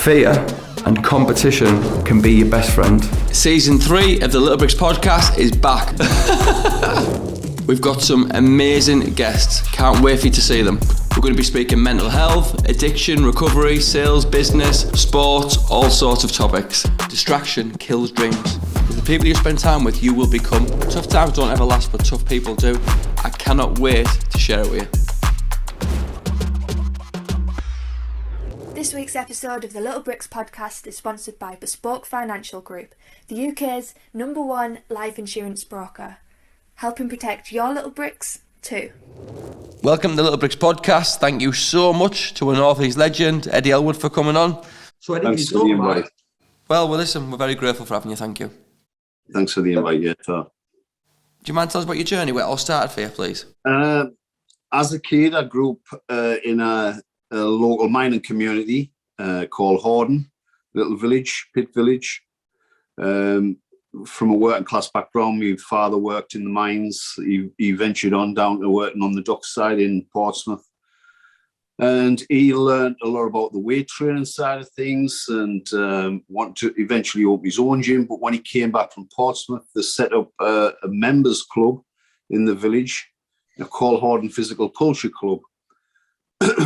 Fear and competition can be your best friend. Season 3 of the Little Bricks podcast is back. We've got some amazing guests. Can't wait for you to see them. We're going to be speaking mental health, addiction, recovery, sales, business, sports, all sorts of topics. Distraction kills dreams. With the people you spend time with, you will become. Tough times don't ever last, but tough people do. I cannot wait to share it with you. This week's episode of the Little Bricks podcast is sponsored by Bespoke Financial Group, the UK's #1 life insurance broker, helping protect your little bricks too. Welcome to the Little Bricks podcast. Thank you so much to a North East legend, Eddy Ellwood, for coming on. So Eddie, thanks for the invite. Well, listen, we're very grateful for having you. Thank you. Thanks for the invite, yeah. Do you mind telling us about your journey, where it all started for you, please? As a kid, I grew up in a local mining community called Horden, little village, pit village. From a working class background, my father worked in the mines. He ventured on down to working on the dockside in Portsmouth. And he learned a lot about the weight training side of things and wanted to eventually open his own gym. But when he came back from Portsmouth, they set up a members club in the village called Horden Physical Culture Club.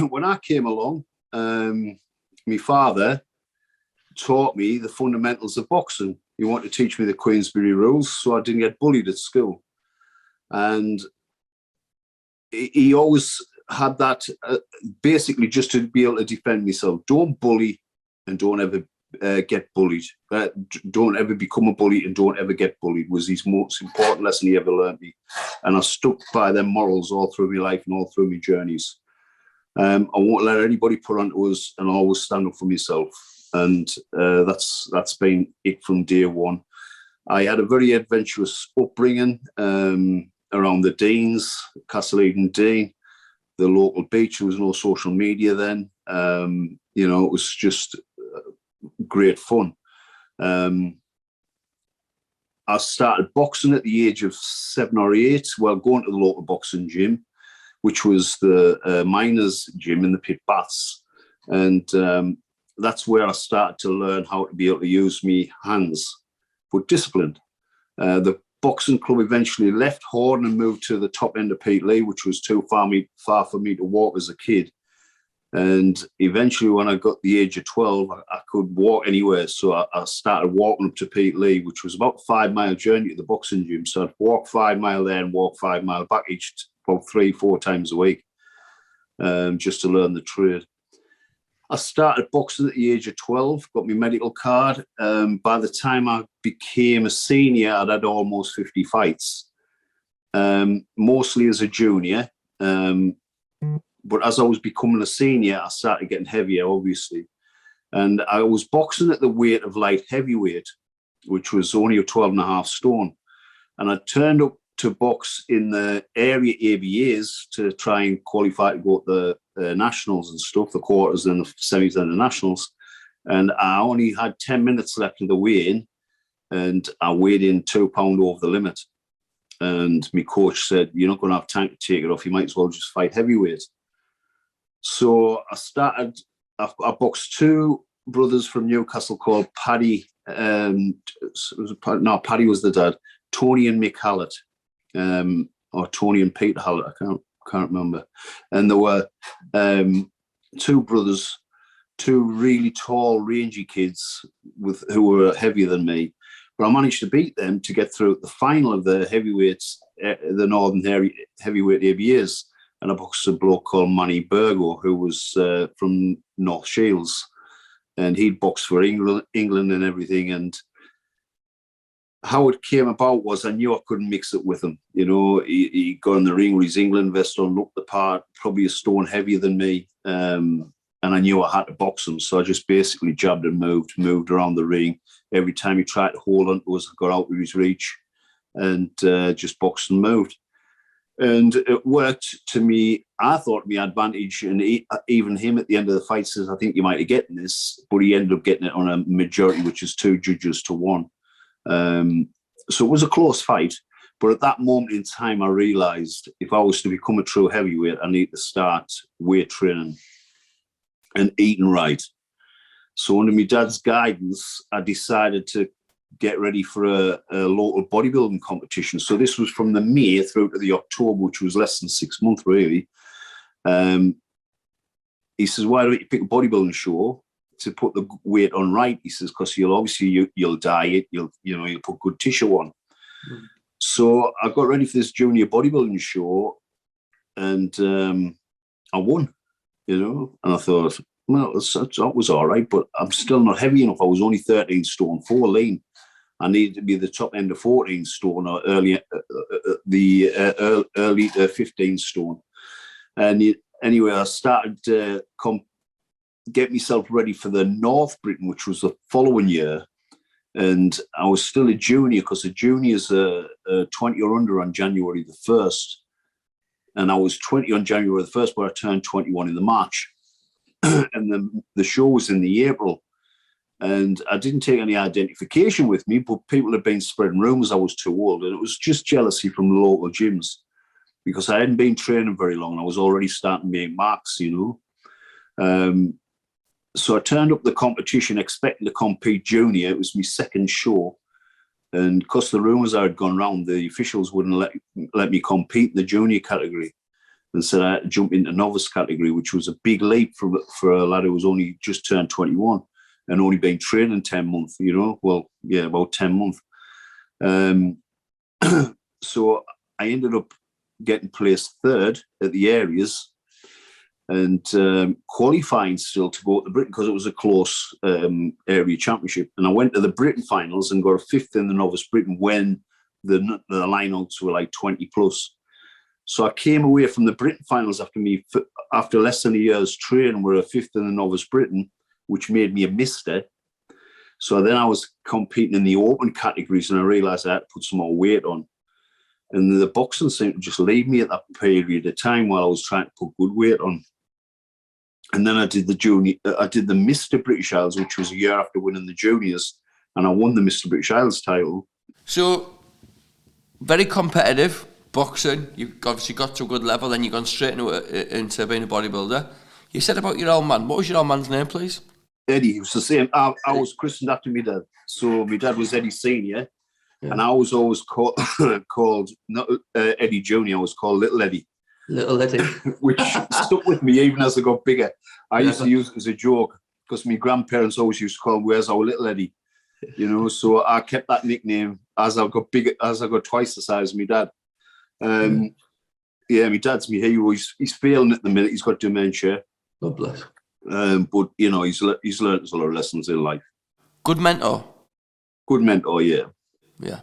When I came along, my father taught me the fundamentals of boxing. He wanted to teach me the Queensberry rules so I didn't get bullied at school. And he always had that basically just to be able to defend myself. Don't bully and don't ever get bullied. Don't ever become a bully and don't ever get bullied was his most important lesson he ever learned me. And I stuck by them morals all through my life and all through my journeys. I won't let anybody put onto us and always stand up for myself. And that's been it from day one. I had a very adventurous upbringing around the Deans, Castle Eden Dean, the local beach. There was no social media then. It was just great fun. I started boxing at the age of 7 or 8, going to the local boxing gym, which was the miners' gym in the pit baths. And that's where I started to learn how to be able to use my hands, but disciplined. The boxing club eventually left Horden and moved to the top end of Peterlee, which was too far for me to walk as a kid. And eventually, when I got the age of 12, I could walk anywhere. So I started walking up to Peterlee, which was about a 5-mile journey to the boxing gym. So I'd walk 5 mile there and walk 5 mile back each, about 3-4 times a week, just to learn the trade. I started boxing at the age of 12, got my medical card. By the time I became a senior, I'd had almost 50 fights, mostly as a junior. But as I was becoming a senior, I started getting heavier, obviously. And I was boxing at the weight of light heavyweight, which was only a 12.5 stone. And I turned up to box in the area ABAs to try and qualify to go to the nationals and stuff, the quarters and the semis and the nationals. And I only had 10 minutes left of the weigh-in, and I weighed in 2 pounds over the limit. And my coach said, "You're not going to have time to take it off. You might as well just fight heavyweight." So I boxed 2 brothers from Newcastle called Paddy. Paddy was the dad. Tony and Mick Hallett. Or Tony and Peter Hallett, I can't remember. And there were 2 brothers, 2 really tall, rangy kids who were heavier than me. But I managed to beat them to get through the final of the heavyweights, the Northern Heavyweight ABAs. And I boxed a bloke called Manny Burgo, who was from North Shields. And he'd boxed for England and everything. And how it came about was I knew I couldn't mix it with him. You know, he got in the ring with his England vest on, looked the part, probably a stone heavier than me. And I knew I had to box him. So I just basically jabbed and moved around the ring. Every time he tried to hold on to us, I got out of his reach and just boxed and moved. And it worked to me. I thought my advantage, and even him at the end of the fight says, "I think you might have gotten this," but he ended up getting it on a majority, which is 2 judges to 1. So it was a close fight, but at that moment in time, I realised if I was to become a true heavyweight, I need to start weight training and eating right. So under my dad's guidance, I decided to get ready for a local bodybuilding competition. So this was from the May through to the October, which was less than 6 months, really. He says, why don't you pick a bodybuilding show to put the weight on right? He says, because you'll diet, you'll put good tissue on. Mm. So I got ready for this junior bodybuilding show, and I won, and I thought, well, that was all right, but I'm still not heavy enough. I was only 13 stone 4 lean. I needed to be the top end of 14 stone or early 15 stone. And anyway, I started to get myself ready for the North Britain, which was the following year. And I was still a junior, because the juniors are 20 or under on January the 1st. And I was 20 on January the 1st, but I turned 21 in the March. And the show was in the April. And I didn't take any identification with me, but people had been spreading rumours I was too old. And it was just jealousy from the local gyms, because I hadn't been training very long. I was already starting to make marks, So I turned up the competition expecting to compete junior. It was my second show. And because the rumours I had gone round, the officials wouldn't let me compete in the junior category, and said I had to jump into novice category, which was a big leap for a lad who was only just turned 21 and only been training 10 months, Well, yeah, about 10 months. So I ended up getting placed third at the areas, and qualifying still to go to Britain, because it was a close area championship. And I went to the Britain finals and got a fifth in the novice Britain when the lineouts were like 20 plus. So I came away from the Britain finals after less than a year's training, with a fifth in the novice Britain, which made me a mister. So then I was competing in the open categories, and I realised I had to put some more weight on. And the boxing seemed to just leave me at that period of time while I was trying to put good weight on. And then I did the Mr British Isles, which was a year after winning the juniors, and I won the Mr British Isles title. So, very competitive boxing. You've obviously got to a good level, then you've gone straight into being a bodybuilder. You said about your old man. What was your old man's name, please? Eddie. It was the same. I was christened after my dad. So my dad was Eddie Senior, and I was always called not Eddie Junior. I was called Little Eddie. Little Eddie. Which stuck with me even as I got bigger. I used to use it as a joke, because my grandparents always used to call, "Where's our little Eddie?" So I kept that nickname as I got bigger, as I got twice the size of my dad. Yeah, my dad's my hero. He's failing at the minute. He's got dementia. God bless. But he's learned a lot of lessons in life. Good mentor. Good mentor, yeah. Yeah.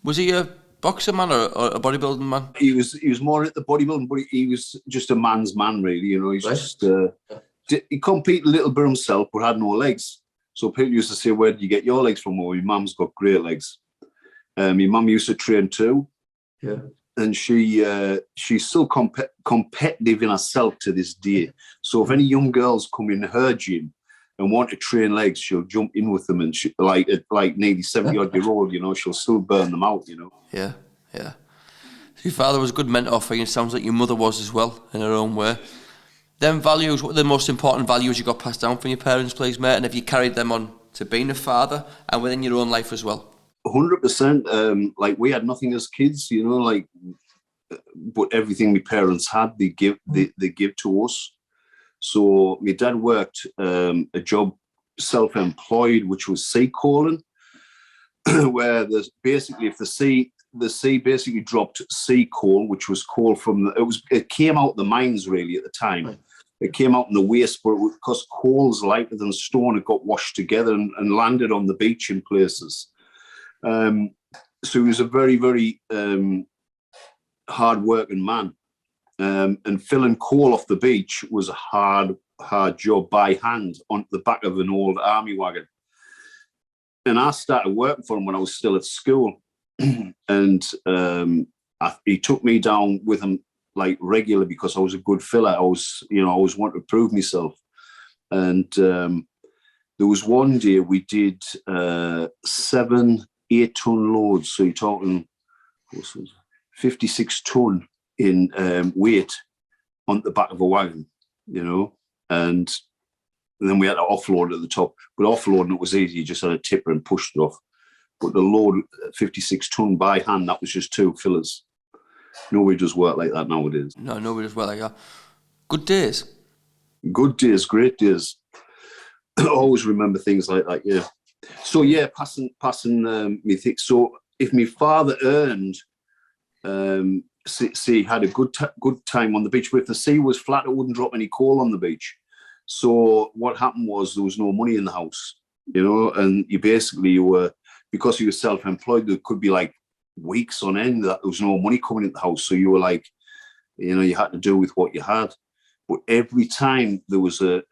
Was he a boxer man or a bodybuilding man? He was more at the bodybuilding, but he was just a man's man, really. He's right. just he competed a little bit himself, but had no legs. So people used to say, "Where did you get your legs from?" Well, my mum's got great legs. My mum used to train too. Yeah. And she's still competitive in herself to this day. So if any young girls come in her gym and want to train legs, she'll jump in with them, and she, like nearly 70-odd-year-old, she'll still burn them out, Yeah, yeah. So your father was a good mentor for you. It sounds like your mother was as well, in her own way. Them values, what are the most important values you got passed down from your parents, please, mate? And have you carried them on to being a father and within your own life as well? 100%. Like, we had nothing as kids, but everything my parents had, they give to us. So my dad worked a job self-employed, which was sea calling, where there's basically, if the sea basically dropped sea coal, which was coal from it came out the mines really at the time. Right. It came out in the waste, but because coal's lighter than stone, it got washed together and landed on the beach in places. So he was a very, very hard-working man. And filling coal off the beach was a hard job by hand on the back of an old army wagon. And I started working for him when I was still at school. And he took me down with him like regular, because I was a good filler. I always wanted to prove myself. And there was one day we did 7 8-ton loads. So you're talking 56 ton in weight on the back of a wagon, and And then we had to offload at the top. But offloading it was easy. You just had a tipper and pushed it off. But the load, 56 ton by hand, that was just 2 fillers. Nobody does work like that nowadays. No, nobody does work like that. Good days. Good days, great days. I always remember things like that, yeah. So, yeah, passing me thick. So, if my father earned, say, had a good time on the beach, but if the sea was flat, it wouldn't drop any coal on the beach. So, what happened was there was no money in the house, and you were, because you were self-employed, there could be like weeks on end that there was no money coming into the house. So, you were like, you had to do with what you had. But every time there was a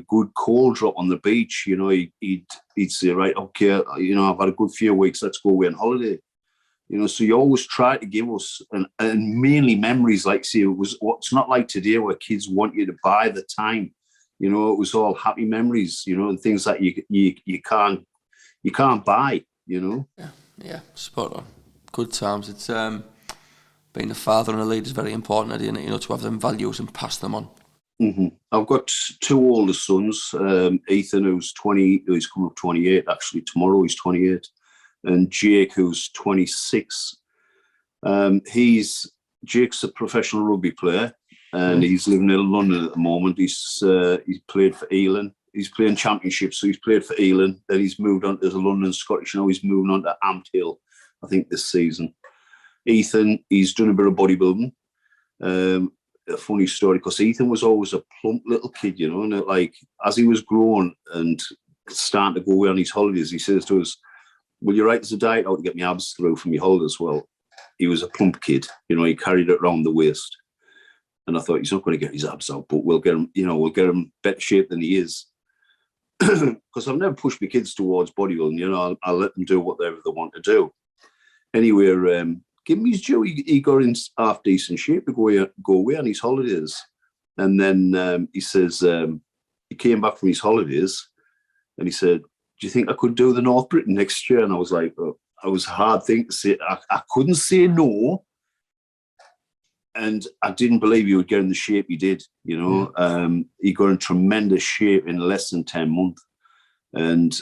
good coal drop on the beach, he'd say, right, okay, I've had a good few weeks, let's go away on holiday. So you always try to give us, and mainly memories, like, see, it's not like today where kids want you to buy the time. It was all happy memories, and things that you can't buy, Yeah, spot on. Good times. It's being a father and a leader is very important, isn't it? To have them values and pass them on. Mm-hmm. I've got 2 older sons. Ethan, who's 20, he's coming up 28. Actually, tomorrow he's 28, and Jake, who's 26. Jake's a professional rugby player, and he's living in London at the moment. He's played for Ealing. He's playing championship, so he's played for Ealing. Then he's moved on to the London Scottish. Now he's moving on to Amt Hill, I think, this season. Ethan, he's done a bit of bodybuilding. A funny story, because Ethan was always a plump little kid, and like, as he was growing and starting to go away on his holidays, he says to us, will you write us a diet out to get my abs through from your holidays? Well, he was a plump kid, he carried it around the waist. And I thought, he's not going to get his abs out, but we'll get him better shape than he is. Because I've never pushed my kids towards bodybuilding, I'll let them do whatever they want to do. Anyway, give him his due. He got in half decent shape to go away on his holidays. And then he says, he came back from his holidays and he said, do you think I could do the North Britain next year? And I was like, it was a hard thing to say. I couldn't say no. And I didn't believe he would get in the shape he did, He got in tremendous shape in less than 10 months. And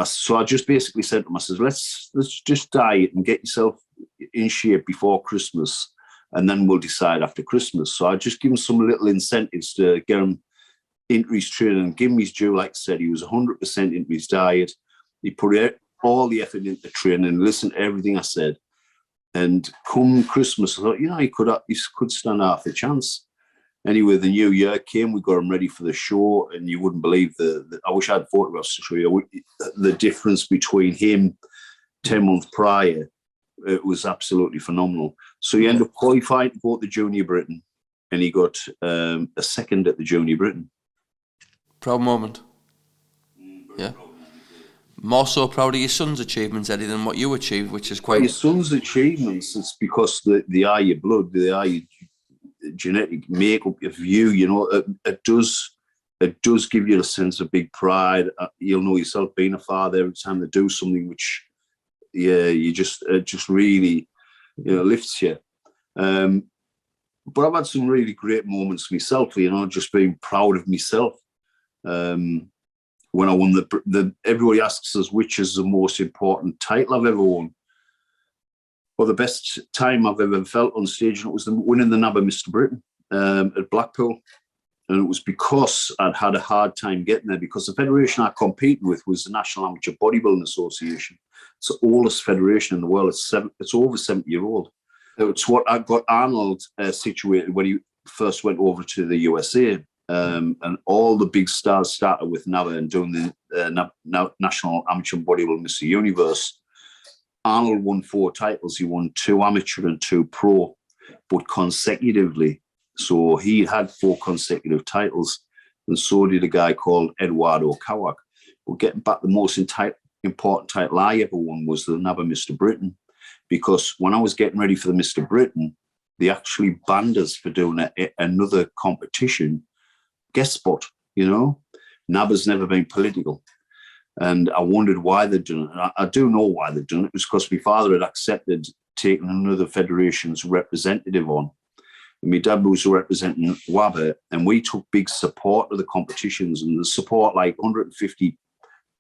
so I just basically said to him, I said, let's just diet and get yourself in shape before Christmas, and then we'll decide after Christmas. So I just give him some little incentives to get him into his training and give him his due. Like I said, he was 100% into his diet. He put all the effort into training and listened to everything I said. And come Christmas, I thought, he could stand half a chance. Anyway, the new year came, we got him ready for the show, and you wouldn't believe I wish I had photographs to show you the difference between him 10 months prior. It was absolutely phenomenal. So he ended up qualifying to go to the Junior Britain, and he got a second at the Junior Britain. Proud moment. Yeah. More so proud of your son's achievements, Eddie, than what you achieved, which is quite... Your son's achievements, it's because they are your blood, they are your genetic makeup of you, it does give you a sense of big pride. You'll know yourself being a father every time they do something which, it just really, lifts you. But I've had some really great moments myself, just being proud of myself. When I won everybody asks us which is the most important title I've ever won. Well, the best time I've ever felt on stage, and it was winning the NABBA Mr Britain at Blackpool. And it was because I'd had a hard time getting there, because the federation I competed with was the National Amateur Bodybuilding Association. It's the oldest federation in the world. It's over 70-year-old. It's what I got Arnold situated when he first went over to the USA. And all the big stars started with NABBA and doing the National Amateur Bodybuilder Mr Universe. Arnold won 4 titles. He won 2 amateur and 2 pro, but consecutively. So he had 4 consecutive titles, and so did a guy called Eduardo Kawak. But getting back, the most important title I ever won was the NABBA Mr Britain, because when I was getting ready for the Mr Britain, they actually banned us for doing another competition guest spot. NABBA's never been political. And I wondered why they'd done it. I do know why they'd done it. It was because my father had accepted taking another federation's representative on. And my dad was representing NABBA, and we took big support of the competitions, and the support, like 150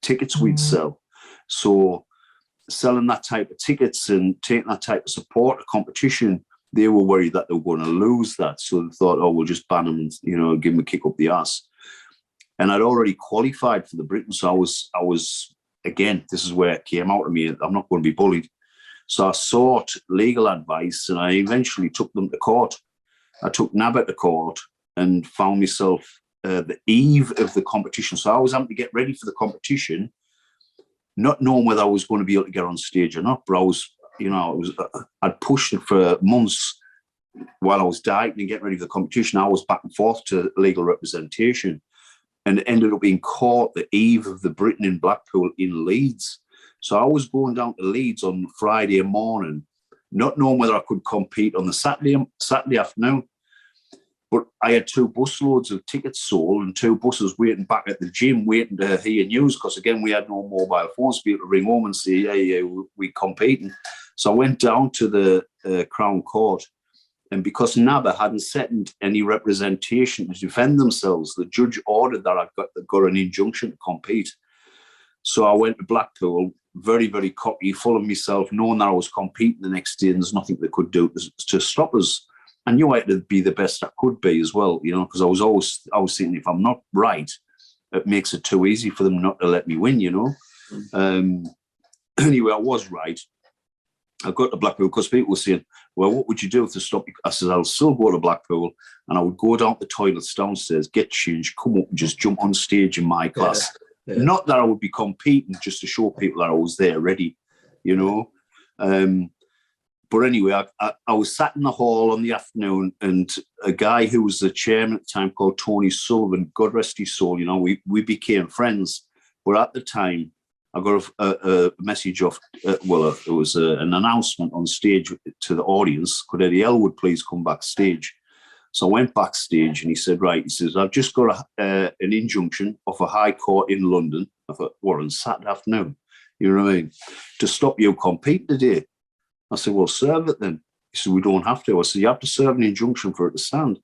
tickets we'd sell. So selling that type of tickets and taking that type of support to competition, they were worried that they were going to lose that. So they thought, oh, we'll just ban them and, you know, give them a kick up the ass. And I'd already qualified for the Britain. So I was, again, this is where it came out of me. I'm not going to be bullied. So I sought legal advice, and I eventually took them to court. I took NABBA to court and found myself the eve of the competition. So I was having to get ready for the competition, not knowing whether I was going to be able to get on stage or not. But I was, you know, I'd pushed it for months while I was dieting and getting ready for the competition. I was back and forth to legal representation, and it ended up being caught the eve of the Britain in Blackpool in Leeds. So I was going down to Leeds on Friday morning, not knowing whether I could compete on the Saturday afternoon. But I had 2 busloads of tickets sold and 2 buses waiting back at the gym, waiting to hear news, because, again, we had no mobile phones to be able to ring home and say, hey, we're competing. So I went down to the Crown Court, and because NABBA hadn't sent any representation to defend themselves, the judge ordered that I got an injunction to compete. So I went to Blackpool, very, very cocky, full of myself, knowing that I was competing the next day and there's nothing they could do to stop us. I knew I had to be the best I could be as well, you know, because I was thinking, if I'm not right, it makes it too easy for them not to let me win, you know. Anyway, I was right. I got to Blackpool because people were saying, well, what would you do to stop you? I said, I'll still go to Blackpool, and I would go down to the toilets downstairs, get changed, come up and just jump on stage in my class. Yeah. Not that I would be competing, just to show people that I was there ready, you know. But anyway, I was sat in the hall on the afternoon, and a guy who was the chairman at the time called Tony Sullivan, God rest his soul, you know, we became friends. But at the time, I got a message off, it was an announcement on stage to the audience, could Eddy Ellwood please come backstage? So I went backstage, and he said, right, he says, I've just got an injunction off a high court in London. I thought, well, on Saturday afternoon, you know what I mean, to stop you competing today. I said, well, serve it then. He said, we don't have to. I said, you have to serve an injunction for it to stand.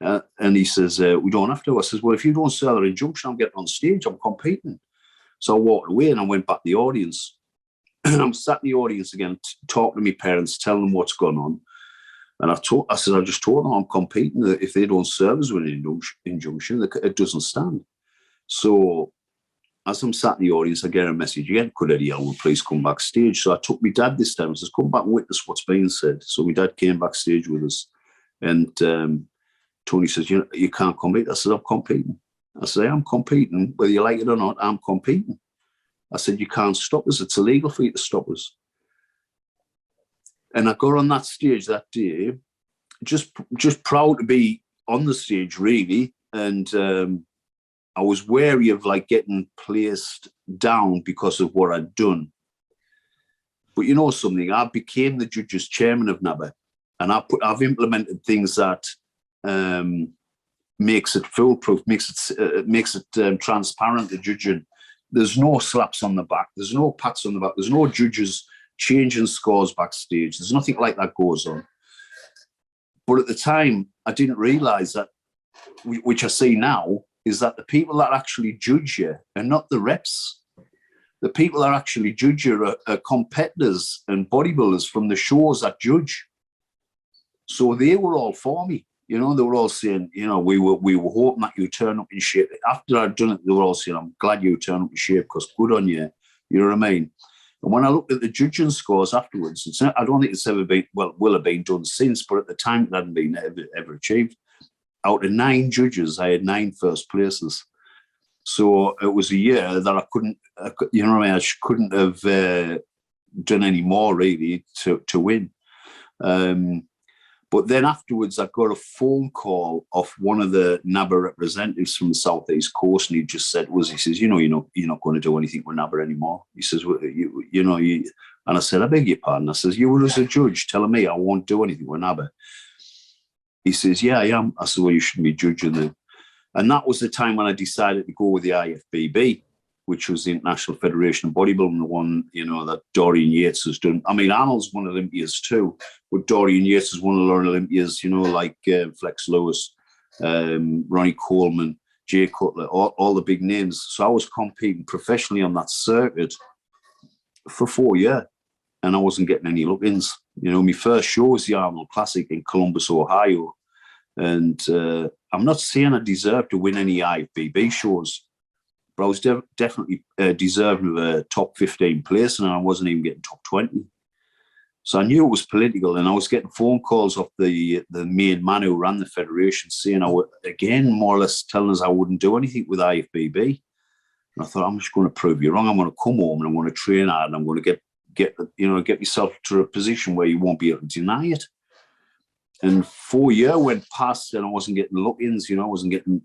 And he says, we don't have to. I says, well, if you don't serve an injunction, I'm getting on stage, I'm competing. So I walked away and I went back to the audience. And I'm sat in the audience again, talking to my parents, telling them what's going on. And I said, I just told them I'm competing. If they don't serve us with an injunction, it doesn't stand. So as I'm sat in the audience, I get a message again, could Eddy Ellwood please come backstage? So I took my dad this time. I says, come back and witness what's being said. So my dad came backstage with us. And Tony says, you can't compete. I said, I'm competing. I said, I'm competing. Whether you like it or not, I'm competing. I said, you can't stop us. It's illegal for you to stop us. And I got on that stage that day, just proud to be on the stage, really. And I was wary of like getting placed down because of what I'd done. But you know something, I became the judges chairman of NABBA, and I've implemented things that makes it foolproof, makes it transparent, the judging. There's no slaps on the back. There's no pats on the back. There's no judges changing scores backstage. There's nothing like that goes on. But at the time, I didn't realise that, which I see now, is that the people that actually judge you are not the reps. The people that actually judge you are competitors and bodybuilders from the shows that judge. So they were all for me. You know, they were all saying, you know, we were hoping that you turn up in shape. After I'd done it, they were all saying, I'm glad you turned up in shape because good on you. You know what I mean? And when I looked at the judging scores afterwards, I don't think it's ever been, well, will have been done since, but at the time it hadn't been ever achieved. Out of 9 judges, I had 9 first places. So it was a year that I couldn't, you know what I mean? I couldn't have done any more really to win. But then afterwards, I got a phone call off one of the NABBA representatives from the Southeast Coast, and he just said, he says, you're not going to do anything with NABBA anymore. He says, and I said, I beg your pardon. I says, you were as a judge telling me I won't do anything with NABBA. He says, yeah, I am. I said, well, you shouldn't be judging them. And that was the time when I decided to go with the IFBB. which was the International Federation of Bodybuilding, the one, you know, that Dorian Yates has done. I mean, Arnold's won Olympias too, but Dorian Yates has won a lot of Olympias, you know, like Flex Lewis, Ronnie Coleman, Jay Cutler, all the big names. So I was competing professionally on that circuit for 4 years, and I wasn't getting any look-ins. You know, my first show was the Arnold Classic in Columbus, Ohio, and I'm not saying I deserved to win any IFBB shows, but I was definitely deserving of a top 15 place, and I wasn't even getting top 20. So I knew it was political, and I was getting phone calls off the main man who ran the federation saying, again, more or less telling us I wouldn't do anything with IFBB. And I thought, I'm just going to prove you wrong. I'm going to come home and I'm going to train hard, and I'm going to get myself to a position where you won't be able to deny it. And 4 years went past, and I wasn't getting look-ins. You know,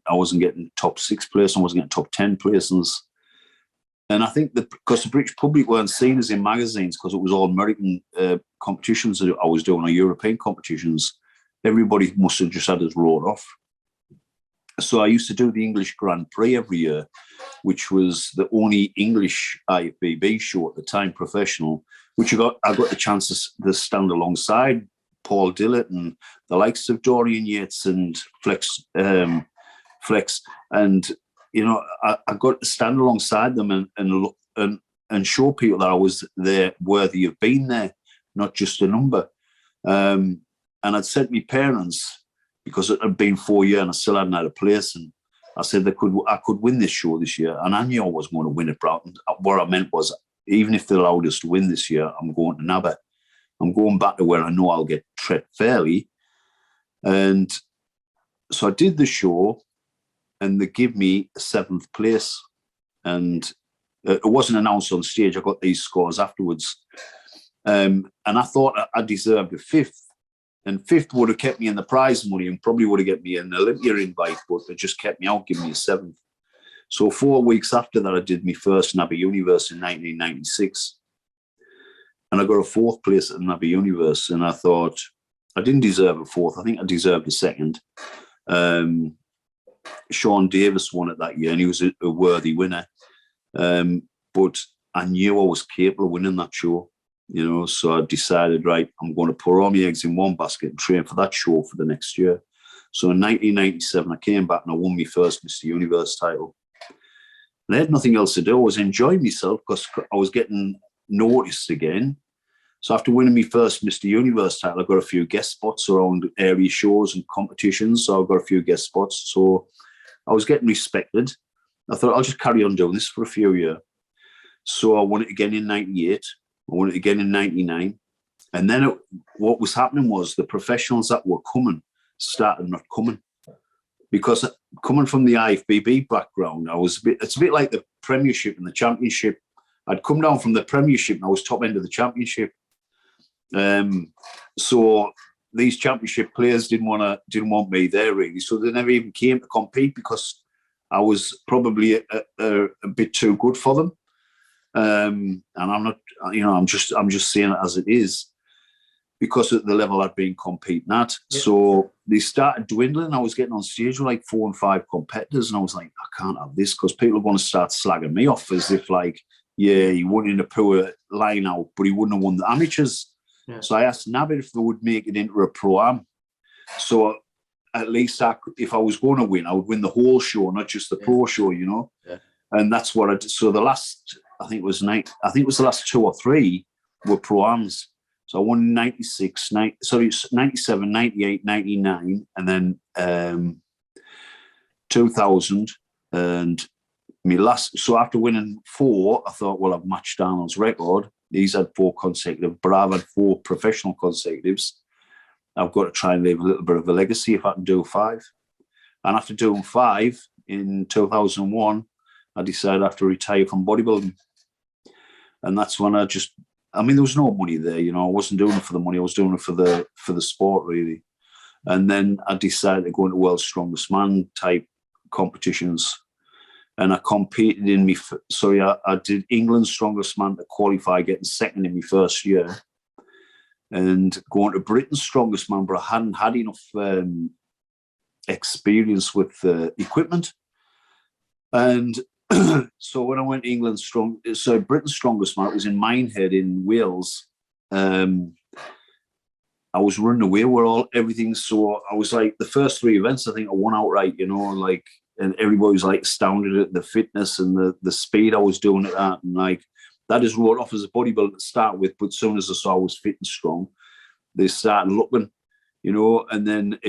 I wasn't getting top 6 place, I wasn't getting top 10 places. And I think that because the British public weren't seen as in magazines, because it was all American competitions that I was doing, or European competitions, everybody must have just had us wrote off. So I used to do the English Grand Prix every year, which was the only English IFBB show at the time, professional, which I got the chance to stand alongside Paul Dillett and the likes of Dorian Yates and Flex, and you know, I got to stand alongside them and show people that I was there, worthy of being there, not just a number. And I'd said to my parents, because it had been 4 years and I still hadn't had a place, and I said I could win this show this year, and I knew I wasn't going to win it. Broughton. What I meant was, even if they allowed us to win this year, I'm going to NABBA. I'm going back to where I know I'll get treated fairly. And so I did the show, and they give me 7th place. And it wasn't announced on stage. I got these scores afterwards. And I thought I deserved a 5th. And 5th would have kept me in the prize money and probably would have get me an Olympia invite, but it just kept me out, giving me a 7th. So 4 weeks after that, I did my first NABBA Universe in 1996. And I got a 4th place at NABBA Universe. And I thought, I didn't deserve a 4th. I think I deserved a 2nd. Sean Davis won it that year, and he was a worthy winner. But I knew I was capable of winning that show, you know, so I decided, right, I'm going to put all my eggs in one basket and train for that show for the next year. So in 1997, I came back and I won my first Mr Universe title. And I had nothing else to do. I was enjoying myself because I was getting noticed again. So after winning my first Mr Universe title, I got a few guest spots around area shows and competitions. So I got a few guest spots. So I was getting respected. I thought, I'll just carry on doing this for a few years. So I won it again in 98. I won it again in 99. And then what was happening was the professionals that were coming started not coming. Because coming from the IFBB background, it's a bit like the Premiership and the Championship. I'd come down from the Premiership and I was top end of the Championship. So these Championship players didn't want me there really. So they never even came to compete because I was probably a bit too good for them. And I'm not, you know, I'm just saying it as it is, because at the level I'd been competing at. Yeah. So they started dwindling. I was getting on stage with like 4 and 5 competitors, and I was like, I can't have this, because people are going to start slagging me off as if like, yeah, he won in a poor line out, but he wouldn't have won the amateurs. Yeah. So I asked NABBA if they would make it into a pro-am. So at least if I was going to win, I would win the whole show, not just the pro show, you know. Yeah. And that's what I did. So the last, I think it was the last 2 or 3 were pro-ams. So I won 96, 97, 98, 99, and then 2000. And my last, so after winning 4, I thought, well, I've matched Arnold's record. He's had 4 consecutive, but I've had 4 professional consecutives. I've got to try and leave a little bit of a legacy if I can do 5. And after doing 5 in 2001, I decided I have to retire from bodybuilding. And that's when there was no money there, you know. I wasn't doing it for the money. I was doing it for the sport, really. And then I decided to go into World's Strongest Man type competitions. And I competed I did England's Strongest Man to qualify, getting 2nd in my first year. And going to Britain's Strongest Man, but I hadn't had enough experience with equipment. And So when I went to Britain's Strongest Man, it was in Minehead in Wales. I was running away with everything. So I was like, the first 3 events, I think I won outright, like, and everybody was like astounded at the fitness and the speed I was doing at that. And like, that is wrote off as a bodybuilder to start with. But as soon as I saw I was fit and strong, they started looking, and then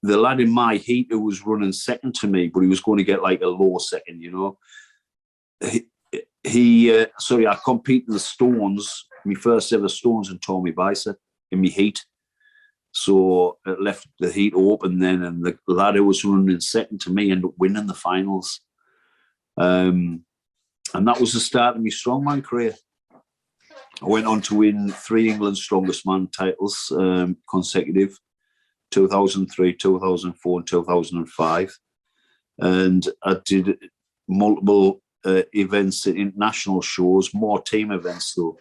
the lad in my heat who was running second to me, but he was going to get like a low second, I competed in the Stones, my first ever Stones, and tore my bicep in my heat. So it left the heat open then, and the lad who was running second to me ended up winning the finals. And that was the start of my strongman career. I went on to win 3 England Strongest Man titles consecutive, 2003, 2004, and 2005. And I did multiple events at international shows, more team events though.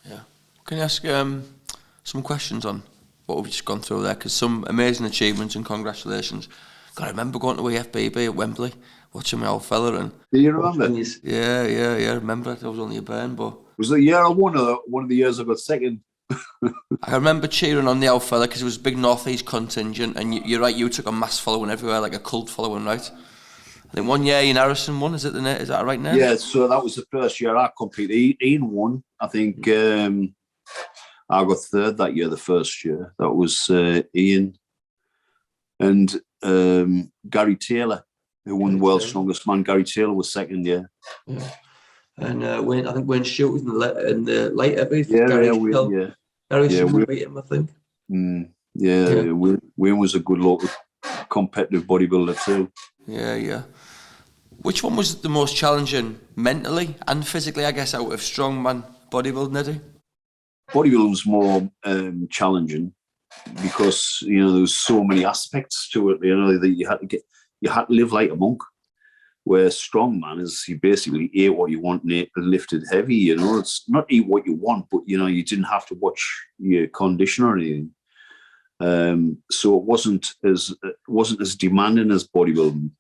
Yeah. Can I ask some questions on what we've just gone through there? Because some amazing achievements and congratulations. God, I remember going to EFBB at Wembley, watching my old fella. And do you remember? Yeah, I remember it. I was only a burn, but... Was it the year I won or one of the years I got second? I remember cheering on the old fella because it was a big North East contingent, and you're right, you took a mass following everywhere, like a cult following, right? I think one year Ian Harrison won, is that right now? Yeah, so that was the first year I competed. Ian won. I think I got third that year, the first year. That was Ian. And Gary Taylor, who won the World's Strongest Man. Gary Taylor was second, yeah. And I think Wayne Stewart was in the light heavy. Yeah. Harrison beat him, I think. Wayne was a good local competitive bodybuilder too. Yeah. Which one was the most challenging mentally and physically, I guess, out of strongman bodybuilding, Eddie? Bodybuilding was more challenging because there was so many aspects to it. That you had to live like a monk. Where strongman is you basically ate what you want and lifted heavy. It's not eat what you want, but you didn't have to watch your condition or anything. So it wasn't as demanding as bodybuilding,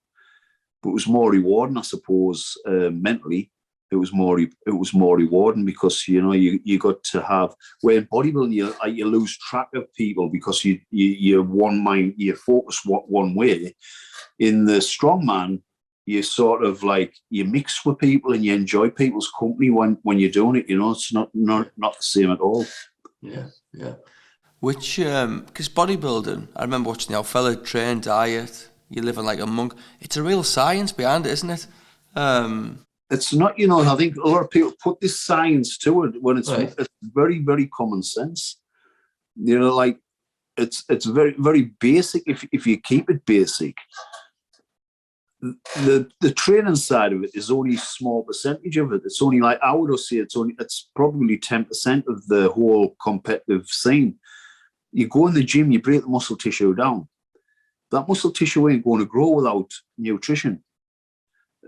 but it was more rewarding, I suppose. Mentally, it was more rewarding because you got to have. Where in bodybuilding you lose track of people because you're one mind, you focus one way. In the strongman, you sort of like you mix with people and you enjoy people's company when you're doing it. It's not the same at all. Yeah. Which because bodybuilding, I remember watching the old fella train, diet. You're living like a monk. It's a real science behind it, isn't it? It's not. I think a lot of people put this science to it when it's very, very common sense. Like it's very, very basic. If you keep it basic. The training side of it is only a small percentage of it. It's only like I would say it's probably 10% of the whole competitive scene. You go in the gym, you break the muscle tissue down. That muscle tissue ain't going to grow without nutrition.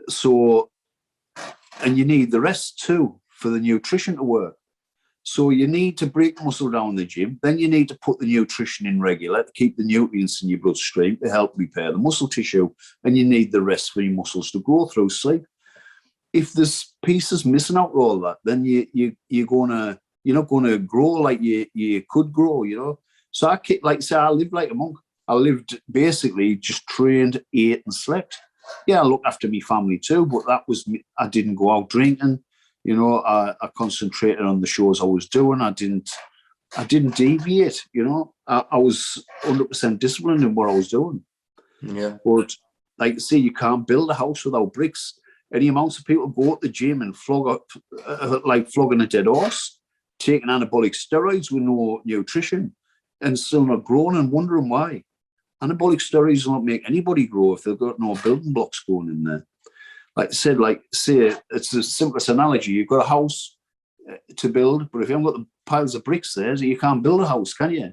So, and you need the rest too for the nutrition to work. So you need to break the muscle down in the gym. Then you need to put the nutrition in regular to keep the nutrients in your bloodstream to help repair the muscle tissue. And you need the rest for your muscles to grow through sleep. If there's pieces missing out of all that, then you're not going to grow like you could grow. So I lived like a monk. I lived basically just trained, ate, and slept. Yeah, I looked after my family too, but that was me. I didn't go out drinking. I concentrated on the shows I was doing. I didn't deviate. I was 100% disciplined in what I was doing. Yeah. But like I say, you can't build a house without bricks. Any amounts of people go to the gym and flog up, like flogging a dead horse, taking anabolic steroids with no nutrition, and still not growing and wondering why. Anabolic steroids don't make anybody grow if they've got no building blocks going in there. Like I said, say it's the simplest analogy. You've got a house to build, but if you haven't got the piles of bricks there, you can't build a house, can you?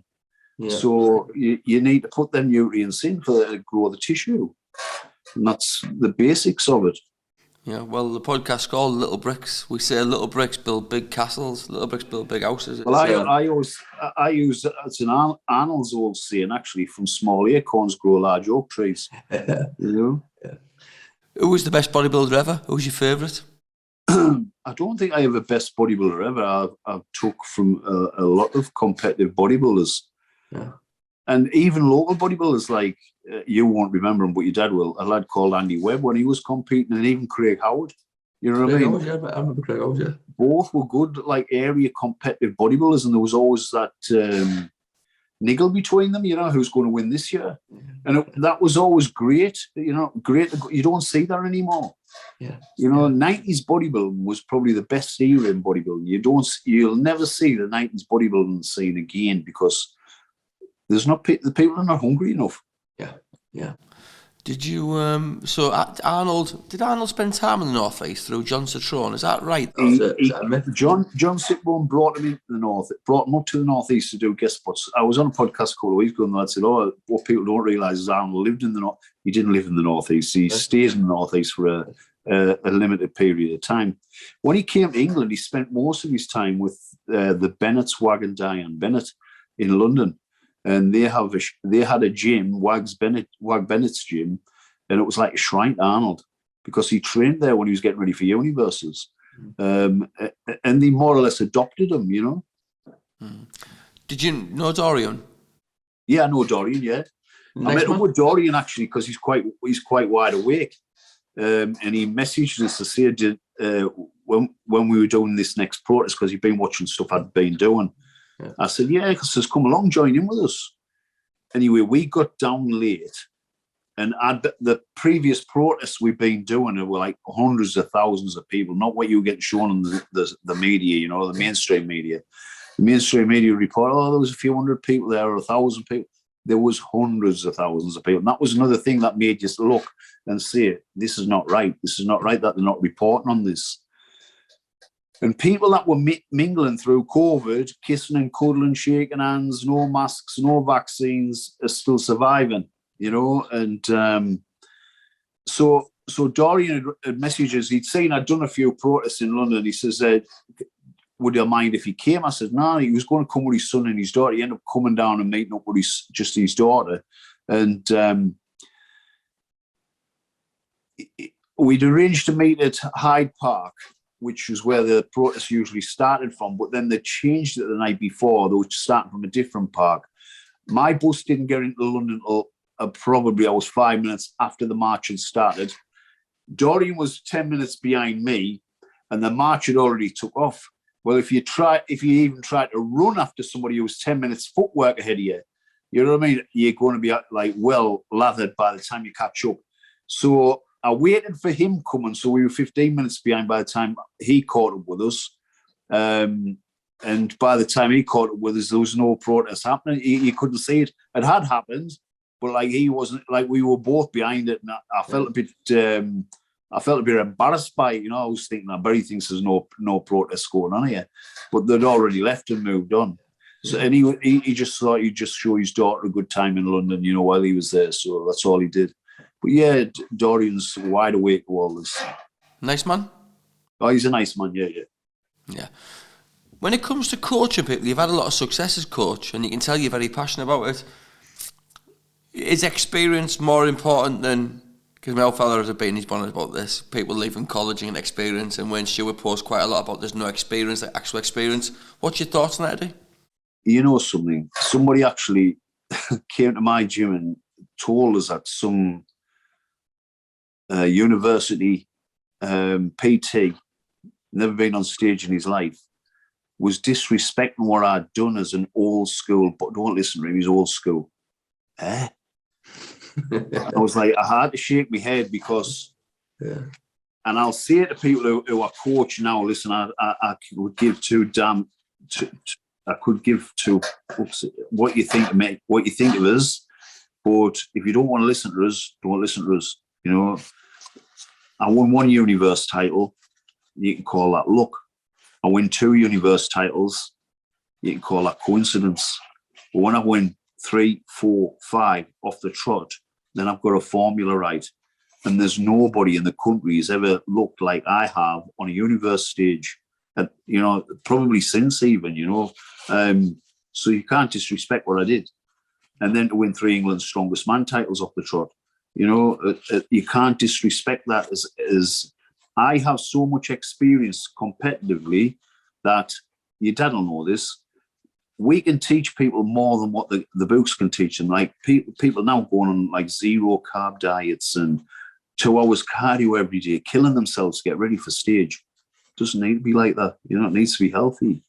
Yeah. So you need to put them nutrients in to grow the tissue. And that's the basics of it. Yeah, well, the podcast's called Little Bricks. We say little bricks build big castles, little bricks build big houses. Well, I use it's an Arnold's old saying, actually, from small acorns grow large oak trees. Yeah. Who was the best bodybuilder ever? Who was your favourite? I don't think I have a best bodybuilder ever. I've took from a lot of competitive bodybuilders. Yeah. And even local bodybuilders, like, you won't remember him, but your dad will, a lad called Andy Webb when he was competing, and even Craig Howard. You know what I mean? Howard, yeah, I remember Craig Howard, yeah. Both were good, like, area competitive bodybuilders, and there was always that niggle between them, who's going to win this year. And that was always great, great. You don't see that anymore. Yeah. 90s bodybuilding was probably the best era in bodybuilding. You'll never see the 90s bodybuilding scene again because the people are not hungry enough. Yeah. Did you, did Arnold spend time in the North East through John Citrone? Is that right? John Citrone brought him into the North, brought him up to the North East to do guest spots. I was on a podcast a couple of weeks ago and the lad said, what people don't realise is Arnold lived in the North. He didn't live in the North East. He stayed in the North East for a limited period of time. When he came to England, he spent most of his time with the Bennett's, Wag and Diane Bennett in London. And they had a gym, Wag Bennett's gym, and it was like a shrine to Arnold because he trained there when he was getting ready for universities. And they more or less adopted him, Did you know Dorian? Yeah, I know Dorian, yeah. I met up with Dorian actually because he's quite wide awake. And he messaged us to say when we were doing this next protest, because he'd been watching stuff I'd been doing. Yeah. I said, yeah, because says, come along, join in with us. Anyway, we got down late, and the previous protests we've been doing, there were like hundreds of thousands of people, not what you get shown on the media, the mainstream media. The mainstream media report, there was a few hundred people there or 1,000 people. There was hundreds of thousands of people. And that was another thing that made you look and say, this is not right. This is not right that they're not reporting on this. And people that were mingling through COVID, kissing and cuddling, shaking hands, no masks, no vaccines, are still surviving, And so Dorian had messages. He'd seen I'd done a few protests in London. He says, would you mind if he came? I said, no, he was going to come with his son and his daughter. He ended up coming down and meeting up with his daughter. And we'd arranged to meet at Hyde Park, which is where the protest usually started from, but then they changed it the night before. They were starting from a different park. My bus didn't get into London until probably I was 5 minutes after the march had started. Dorian was 10 minutes behind me, and the march had already took off. Well, if you even try to run after somebody who was 10 minutes footwork ahead of you, you know what I mean? You're going to be like well lathered by the time you catch up. So I waited for him coming, so we were 15 minutes behind by the time he caught up with us. And by the time he caught up with us, there was no protest happening. He couldn't see it. It had happened, but like he wasn't, like we were both behind it. And I felt a bit embarrassed by it. I was thinking that Barry thinks there's no protest going on here, but they'd already left and moved on. So, and he just thought he'd just show his daughter a good time in London, while he was there. So that's all he did. But yeah, Dorian's wide awake to all this. Nice man? Oh, he's a nice man, yeah. Yeah. When it comes to coaching people, you've had a lot of success as coach, and you can tell you're very passionate about it. Is experience more important than... Because my old father has been, he's bonnet about this, people leaving college and experience, and when Stuart posts quite a lot about there's no experience, like actual experience. What's your thoughts on that, Eddie? You know something? Somebody actually came to my gym and told us that some... university PT, never been on stage in his life, was disrespecting what I'd done as an old school, but don't listen to him, he's old school. I was like, I had to shake my head because, and I'll say to people who are coaching now, listen, I could give to what you think of me, what you think of us, but if you don't want to listen to us, don't listen to us. I won 1 universe title. You can call that luck. I win 2 universe titles. You can call that coincidence. But when I win 3, 4, 5 off the trot, then I've got a formula right. And there's nobody in the country who's ever looked like I have on a universe stage. And, probably since even, So you can't disrespect what I did. And then to win 3 England's strongest man titles off the trot. You know, you can't disrespect that. As I have so much experience competitively that your dad will know this. We can teach people more than what the books can teach them. Like people now going on like 0 carb diets and 2 hours cardio every day, killing themselves to get ready for stage. Doesn't need to be like that. You know, it needs to be healthy.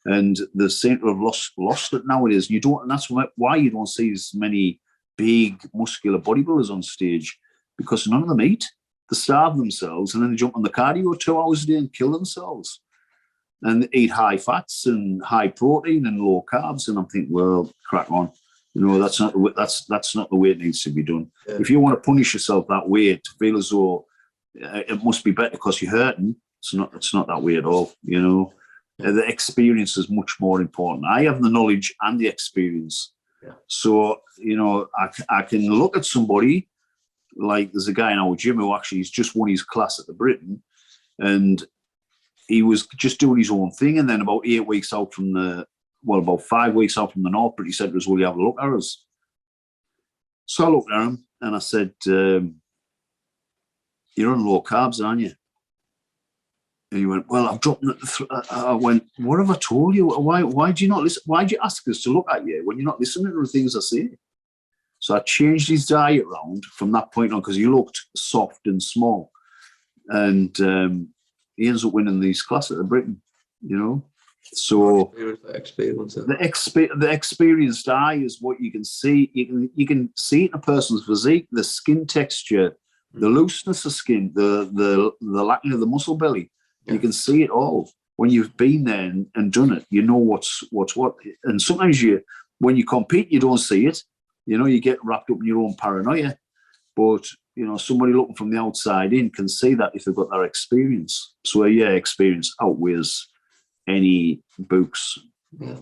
And they seem to have lost it nowadays. You don't, and that's why you don't see as many big muscular bodybuilders on stage, because none of them eat. They starve themselves and then they jump on the cardio 2 hours a day and kill themselves. And eat high fats and high protein and low carbs. And I'm thinking, well, crack on. You know, that's not the way it needs to be done. Yeah. If you want to punish yourself that way to feel as though it must be better because you're hurting, it's not that way at all. You know, the experience is much more important. I have the knowledge and the experience. Yeah. So, you know, I can look at somebody like there's a guy in our gym who actually he's just won his class at the Britain, and he was just doing his own thing. And then about 8 weeks out from about 5 weeks out from the North, he said to us, will you have a look at us? So I looked at him and I said, you're on low carbs, aren't you? And he went, well, I've dropped it. I went, what have I told you? Why do you not listen? Why do you ask us to look at you when you're not listening to the things I say? So I changed his diet around from that point on because he looked soft and small. And he ends up winning these classes at Britain, you know. So the experienced eye is what you can see. You can see it in a person's physique, the skin texture, the looseness of skin, the lacking of the muscle belly. Yeah. You can see it all when you've been there and done it. You know what's what. And sometimes when you compete, you don't see it. You know, you get wrapped up in your own paranoia. But you know, somebody looking from the outside in can see that if they've got that experience. So yeah, experience outweighs any books. Yeah.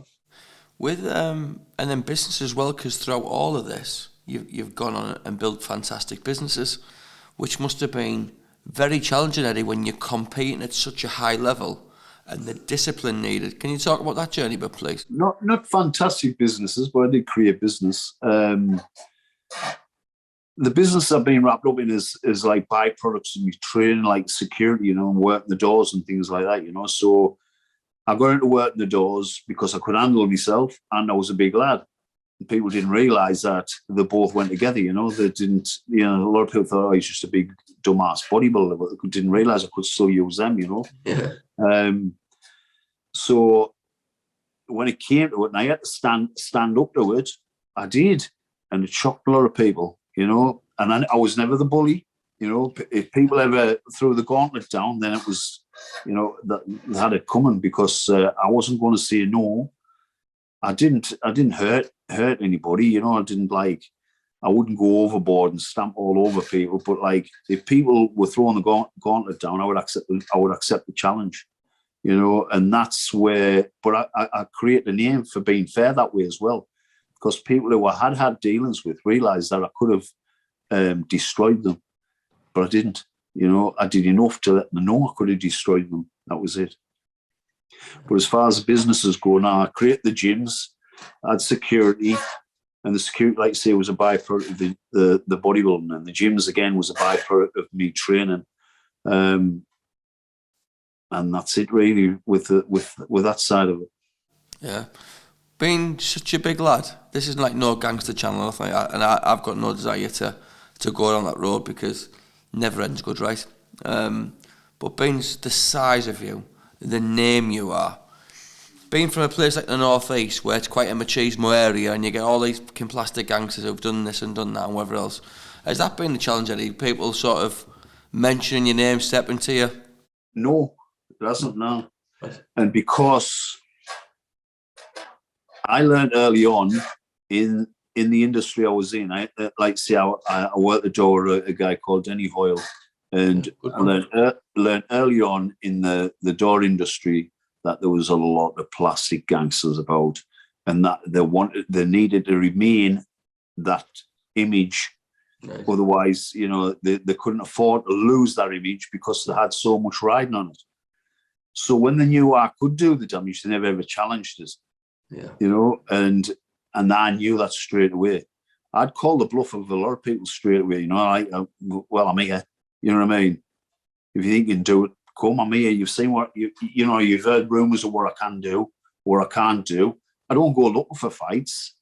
With and then business as well, because throughout all of this, you've gone on and built fantastic businesses, which must have been very challenging, Eddie, when you're competing at such a high level and the discipline needed. Can you talk about that journey, but please? Not fantastic businesses, but I did create business. The business I've been wrapped up in is like byproducts of my training, like security, you know, and working the doors and things like that, you know. So I got into working the doors because I could handle myself and I was a big lad. And people didn't realise that they both went together, you know. They didn't, you know, a lot of people thought, oh, he's just a big dumbass bodybuilder, but they didn't realise I could still use them, you know. Yeah. So when it came to it and I had to stand up to it, I did. And it shocked a lot of people, you know. And I was never the bully, you know. If people ever threw the gauntlet down, then it was, you know, that had it coming, because I wasn't going to say no. I didn't hurt anybody, you know. I wouldn't go overboard and stamp all over people. But like, if people were throwing the gauntlet down, I would accept the challenge, you know. And that's where. But I create a name for being fair that way as well, because people who I had dealings with realised that I could have destroyed them, but I didn't. You know, I did enough to let them know I could have destroyed them. That was it. But as far as businesses go now, I create the gyms, I had security, and the security, like I say, was a byproduct of the bodybuilding, and the gyms again was a byproduct of me training. And that's it really with that side of it. Yeah. Being such a big lad, this isn't like no gangster channel or anything, and I've got no desire to go down that road because never ends good, right? But being the size of you, the name you are, being from a place like the North East where it's quite a machismo area and you get all these plastic gangsters who've done this and done that and whatever else, has that been the challenge, Eddie? People sort of mentioning your name, stepping to you? No, it hasn't, no. And because I learned early on in the industry I was in, I worked the door a guy called Denny Hoyle, and I learned early on in the door industry that there was a lot of plastic gangsters about, and that they needed to remain that image. Nice. Otherwise, you know, they couldn't afford to lose that image because they had so much riding on it. So when they knew I could do the damage, they never ever challenged us. Yeah. You know, and I knew that straight away. I'd call the bluff of a lot of people straight away. You know, well, I'm here. You know what I mean? If you think you can do it, come, I'm here. You've seen what you know. You've heard rumours of what I can do, what I can't do. I don't go looking for fights,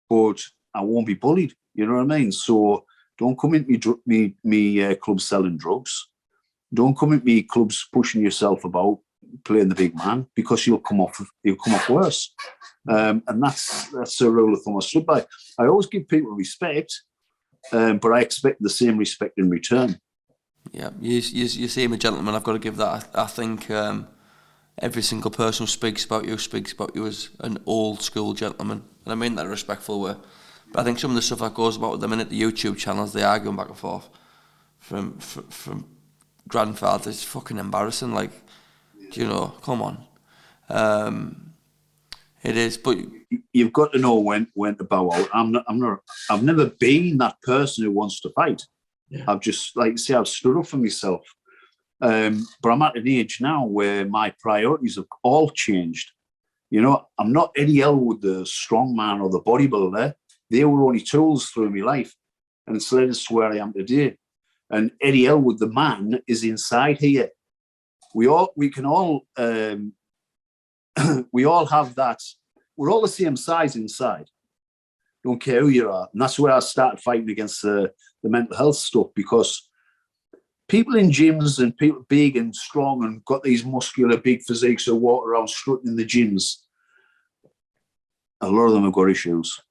but I won't be bullied. You know what I mean? So don't come into me club selling drugs. Don't come into me clubs pushing yourself about playing the big man, because you'll come off worse. And that's a rule of thumb I stood by. I always give people respect, but I expect the same respect in return. Yeah, you seem a gentleman. I've got to give that. I think every single person who speaks about you as an old school gentleman, and I mean that in a respectful way. But I think some of the stuff that goes about with them in the YouTube channels, they arguing back and forth from grandfather, is fucking embarrassing. Like, you know, come on. It is, but you've got to know when to bow out. I've never been that person who wants to fight. Yeah. I've just, like, say, I've stood up for myself. But I'm at an age now where my priorities have all changed. You know, I'm not Eddy Ellwood, the strongman or the bodybuilder. They were only tools through my life, and it's led us to where I am today. And Eddy Ellwood, the man, is inside here. We can all we all have that. We're all the same size inside. Don't care who you are. And that's where I started fighting against the mental health stuff, because people in gyms and people big and strong and got these muscular big physiques who walk around strutting in the gyms, a lot of them have got issues.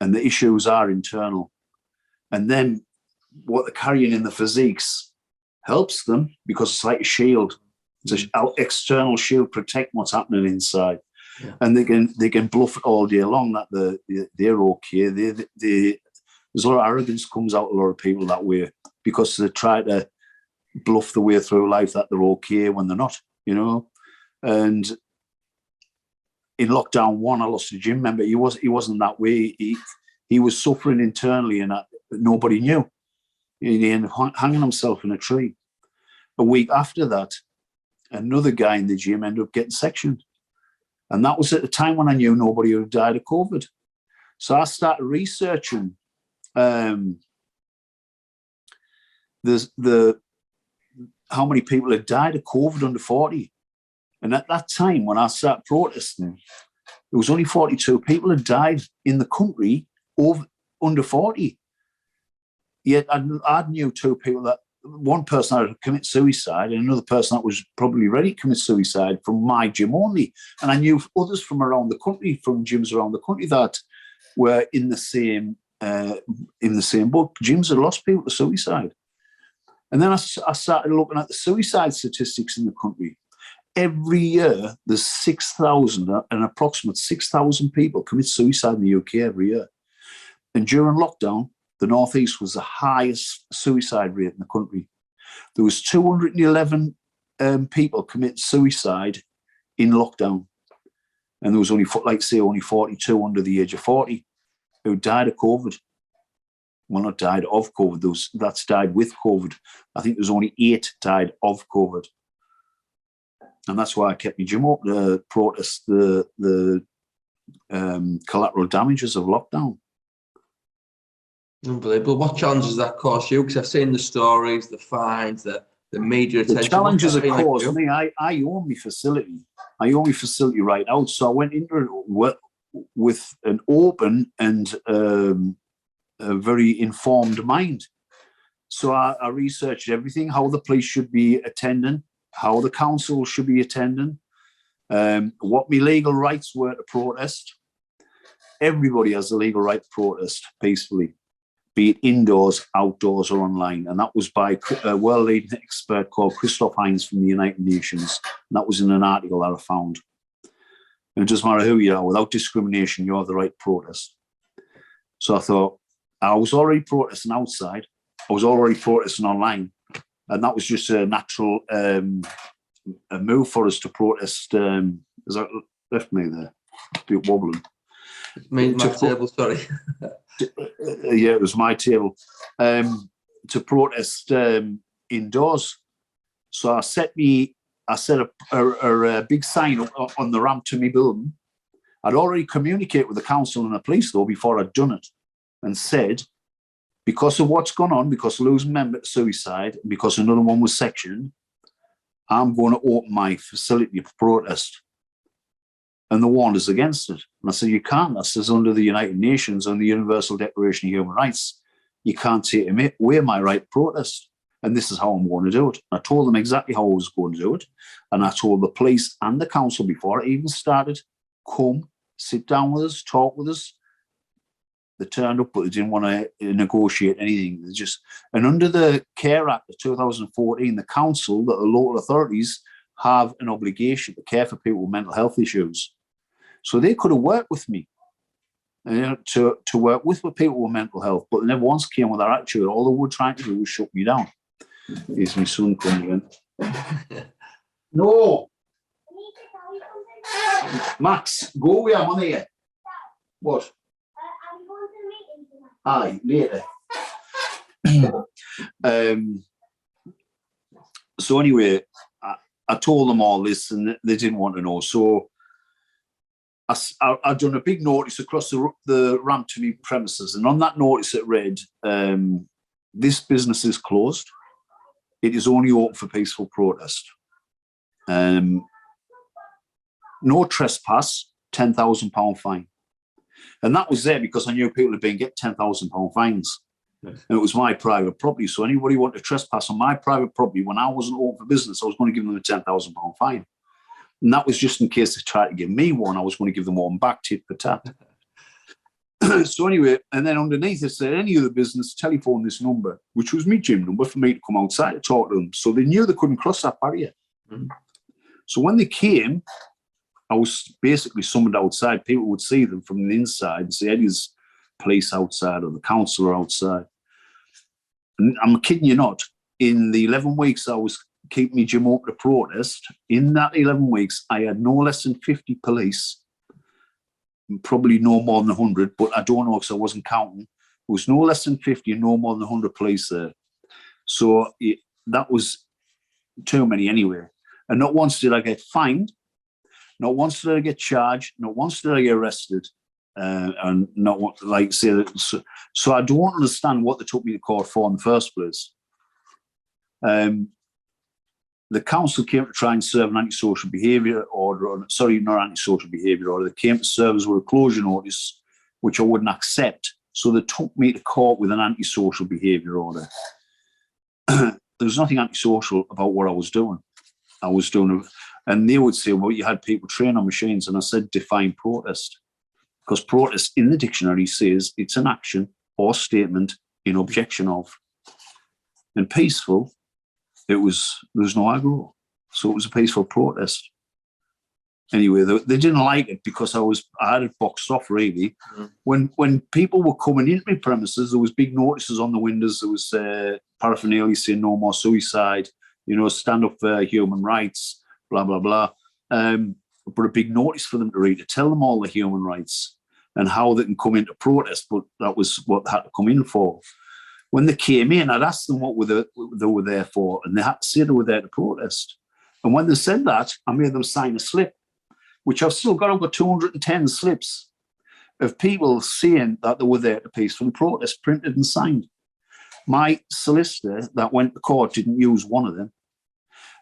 And the issues are internal. And then what they're carrying in the physiques helps them, because it's like a shield. It's an external shield protect what's happening inside. Yeah. And they can bluff it all day long that they're okay. There's a lot of arrogance comes out of a lot of people that way, because they try to bluff the way through life that they're okay when they're not, you know. And in lockdown 1, I lost a gym member. He wasn't that way. He was suffering internally, and nobody knew. He ended up hanging himself in a tree. A week after that, another guy in the gym ended up getting sectioned. And that was at the time when I knew nobody had died of COVID. So I started researching how many people had died of COVID under 40. And at that time, when I started protesting, there was only 42 people had died in the country under 40. Yet I knew 2 people that, one person that had committed suicide and another person that was probably ready to commit suicide from my gym only. And I knew others from around the country, from gyms around the country, that were in the same book. Gyms had lost people to suicide. And then I started looking at the suicide statistics in the country. Every year, there's 6,000, an approximate 6,000 people commit suicide in the UK every year. And during lockdown, the North East was the highest suicide rate in the country. There was 211 people commit suicide in lockdown. And there was only 42 under the age of 40 who died of COVID. Well, not died of COVID. That's died with COVID. I think there's only 8 died of COVID. And that's why I kept my gym up to protest the collateral damages of lockdown. Unbelievable. What challenges that caused you? Because I've seen the stories, the fines, the media attention. The challenges it caused me, I own my facility. I own my facility right out. So I went into it with an open and a very informed mind. So I researched everything, how the police should be attending, how the council should be attending, what my legal rights were to protest. Everybody has the legal right to protest peacefully, be it indoors, outdoors, or online. And that was by a world-leading expert called Christoph Heinz from the United Nations. And that was in an article that I found. And it doesn't matter who you are, without discrimination, you have the right to protest. So I thought, I was already protesting outside. I was already protesting online. And that was just a natural a move for us to protest. Has that left me there? A bit wobbling. My table, sorry. Yeah, it was my table. To protest indoors. So I set a big sign up on the ramp to my building. I'd already communicated with the council and the police, though, before I'd done it. and said, because of what's gone on, because of losing member to suicide, because another one was sectioned, I'm going to open my facility for protest. And they warned us against it. And I said, you can't. That says under the United Nations and the Universal Declaration of Human Rights, you can't take away my right to protest. And this is how I'm going to do it. I told them exactly how I was going to do it. And I told the police and the council before I even started, come, sit down with us, talk with us. They turned up, but they didn't want to negotiate anything. They just, and under the Care Act of 2014, the council, the local authorities, have an obligation to care for people with mental health issues. So they could have worked with me, to work with people with mental health, but they never once came with their attitude. All they were trying to do was shut me down. Here's my son coming in. No! Max, go away, I'm on here. What? Aye, later. So anyway, I told them all this and they didn't want to know. So I'd done a big notice across the ramp to me premises. And on that notice it read, this business is closed. It is only open for peaceful protest. No trespass, £10,000 fine. And that was there because I knew people had been getting £10,000 fines. Yes. And it was my private property. So anybody wanted to trespass on my private property when I wasn't open for business, I was going to give them a £10,000 fine. And that was just in case they tried to give me one, I was going to give them one back, tit for tat. So anyway, and then underneath it said, any other business, telephone this number, which was my gym number for me to come outside to talk to them. So they knew they couldn't cross that barrier. Mm-hmm. So when they came, I was basically summoned outside. People would see them from the inside and say, Eddie's police outside or the councillor outside. And I'm kidding you not. In the 11 weeks I was keeping my gym open to protest, in that 11 weeks, I had no less than 50 police, probably no more than 100, but I don't know because I wasn't counting. It was no less than 50, no more than 100 police there. So that was too many anyway. And not once did I get fined. Not once did I get charged. Not once did I get arrested. And not what, like, say that. So I don't understand what they took me to court for in the first place. The council came to try and serve an antisocial behaviour order. Sorry, not antisocial behaviour order. They came to serve us with a closure notice, which I wouldn't accept. So they took me to court with an antisocial behaviour order. There was nothing antisocial about what I was doing. I was doing, and they would say, well, you had people train on machines. And I said, define protest. Because protest in the dictionary says it's an action or statement in objection of. And peaceful, there was no aggro. So it was a peaceful protest. Anyway, they didn't like it because I had it boxed off, really. Mm. When people were coming into my premises, there was big notices on the windows. There was paraphernalia saying no more suicide, stand up for human rights, blah, blah, blah. But a big notice for them to read, to tell them all the human rights and how they can come into protest, but that was what they had to come in for. When they came in, I'd asked them what they were there for, and they had to say they were there to protest. And when they said that, I made them sign a slip, which I've still got over 210 slips of people saying that they were there to peacefully protest, printed and signed. My solicitor that went to court didn't use one of them.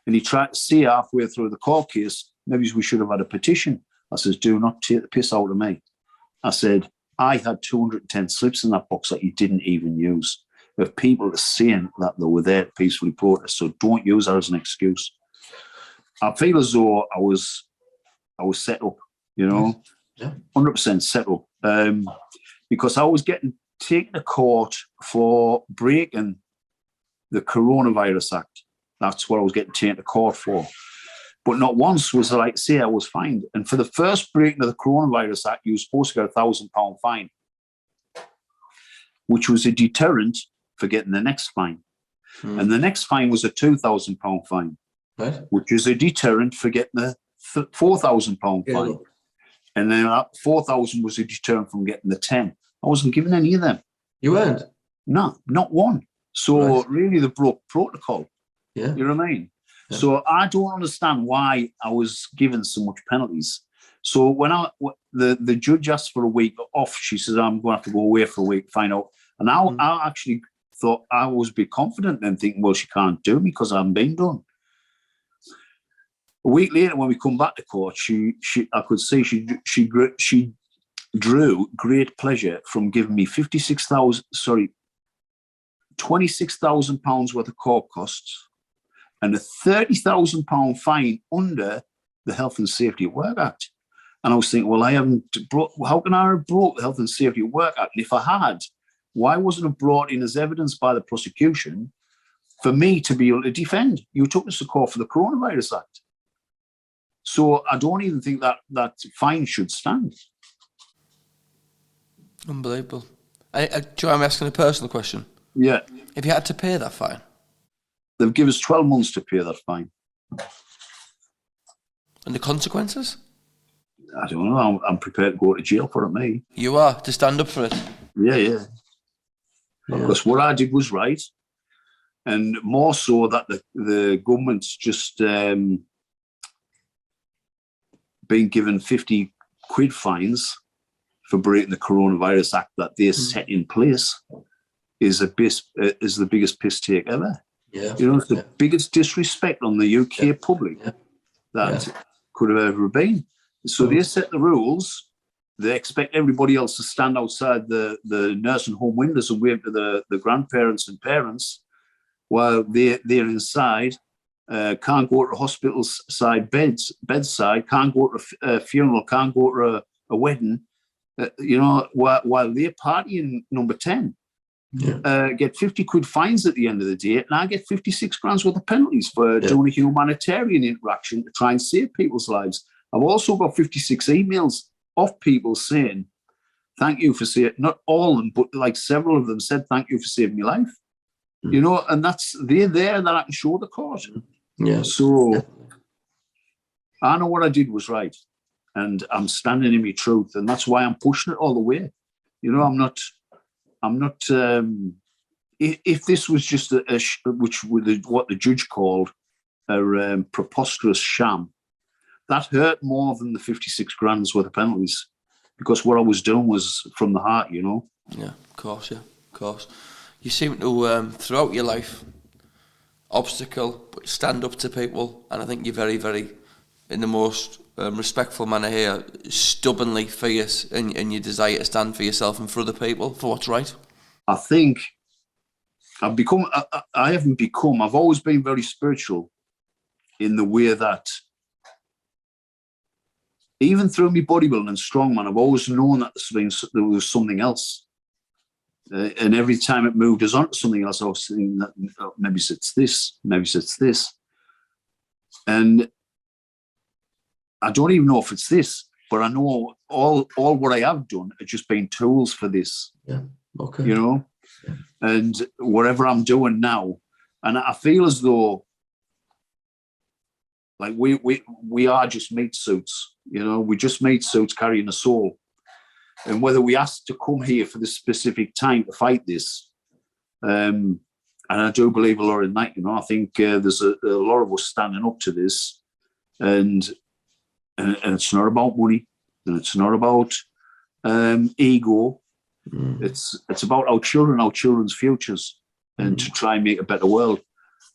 And he tried to say halfway through the court case, maybe we should have had a petition. I says, do not take the piss out of me. I said, I had 210 slips in that box that you didn't even use, of people saying that they were there to peacefully protest. So don't use that as an excuse. I feel as though I was set up, 100% set up, because I was getting taken to court for breaking the Coronavirus Act. That's what I was getting taken to court for. But not once was I was fined. And for the first breaking of the Coronavirus Act, you were supposed to get a £1,000 fine, which was a deterrent for getting the next fine. Mm. And the next fine was a £2,000 fine, right, which is a deterrent for getting the £4,000 fine. Yeah. And then that 4,000 was a deterrent from getting the 10. I wasn't given any of them. You weren't? No, not one. So really they broke protocol. Yeah. You know what I mean? Yeah. So I don't understand why I was given so much penalties. So when the judge asked for a week off, she says, I'm going to have to go away for a week, find out. And I actually thought I was a bit confident and thinking, well, she can't do me because I haven't been done. A week later, when we come back to court, I could see she drew great pleasure from giving me £26,000 worth of court costs and a £30,000 fine under the Health and Safety at Work Act. And I was thinking, well, how can I have brought the Health and Safety at Work Act? And if I had, why wasn't it brought in as evidence by the prosecution for me to be able to defend? You took us to court for the Coronavirus Act. So I don't even think that fine should stand. Unbelievable. Joe, I'm asking a personal question. Yeah. If you had to pay that fine? They've given us 12 months to pay that fine. And the consequences? I don't know. I'm prepared to go to jail for it, me. You are, to stand up for it? Yeah. Because what I did was right. And more so that the government's just being given 50 quid fines for breaking the Coronavirus Act that they set in place is the biggest piss take ever. Yeah. You know, it's the biggest disrespect on the UK public that could have ever been. So they set the rules. They expect everybody else to stand outside the nursing home windows and wave to the grandparents and parents while they're inside. Can't go to hospital's side bedside, can't go to a funeral, can't go to a wedding, while they're partying number 10. Get 50 quid fines at the end of the day, and I get 56 grand's worth of penalties for doing a humanitarian interaction to try and save people's lives. I've also got 56 emails of people saying, thank you for saving, not all of them, but like several of them said, thank you for saving my life. You know, and they're there that I can show the court. Yeah. So I know what I did was right, and I'm standing in my truth, and that's why I'm pushing it all the way. You know, I'm not. If this was just what the judge called a preposterous sham, that hurt more than the 56 grand's worth of penalties, because what I was doing was from the heart. You know. Yeah, of course. You seem to throughout your life obstacle, but stand up to people, and I think you're very, very, in the most respectful manner here, stubbornly fierce in your desire to stand for yourself and for other people, for what's right. I think I've always been very spiritual in the way that even through me bodybuilding and strongman, I've always known that there was something else. And every time it moved us on to something else, I was thinking that maybe it's this, maybe it's this. And I don't even know if it's this, but I know all what I have done are just been tools for this. Yeah. Okay. You know? Yeah. And whatever I'm doing now, and I feel as though like we are just meat suits, you know, we just meat suits carrying a soul. And whether we asked to come here for this specific time to fight this, and I do believe a lot in that, you know, I think there's a lot of us standing up to this, and it's not about money, and it's not about ego. It's about our children, our children's futures, and to try and make a better world.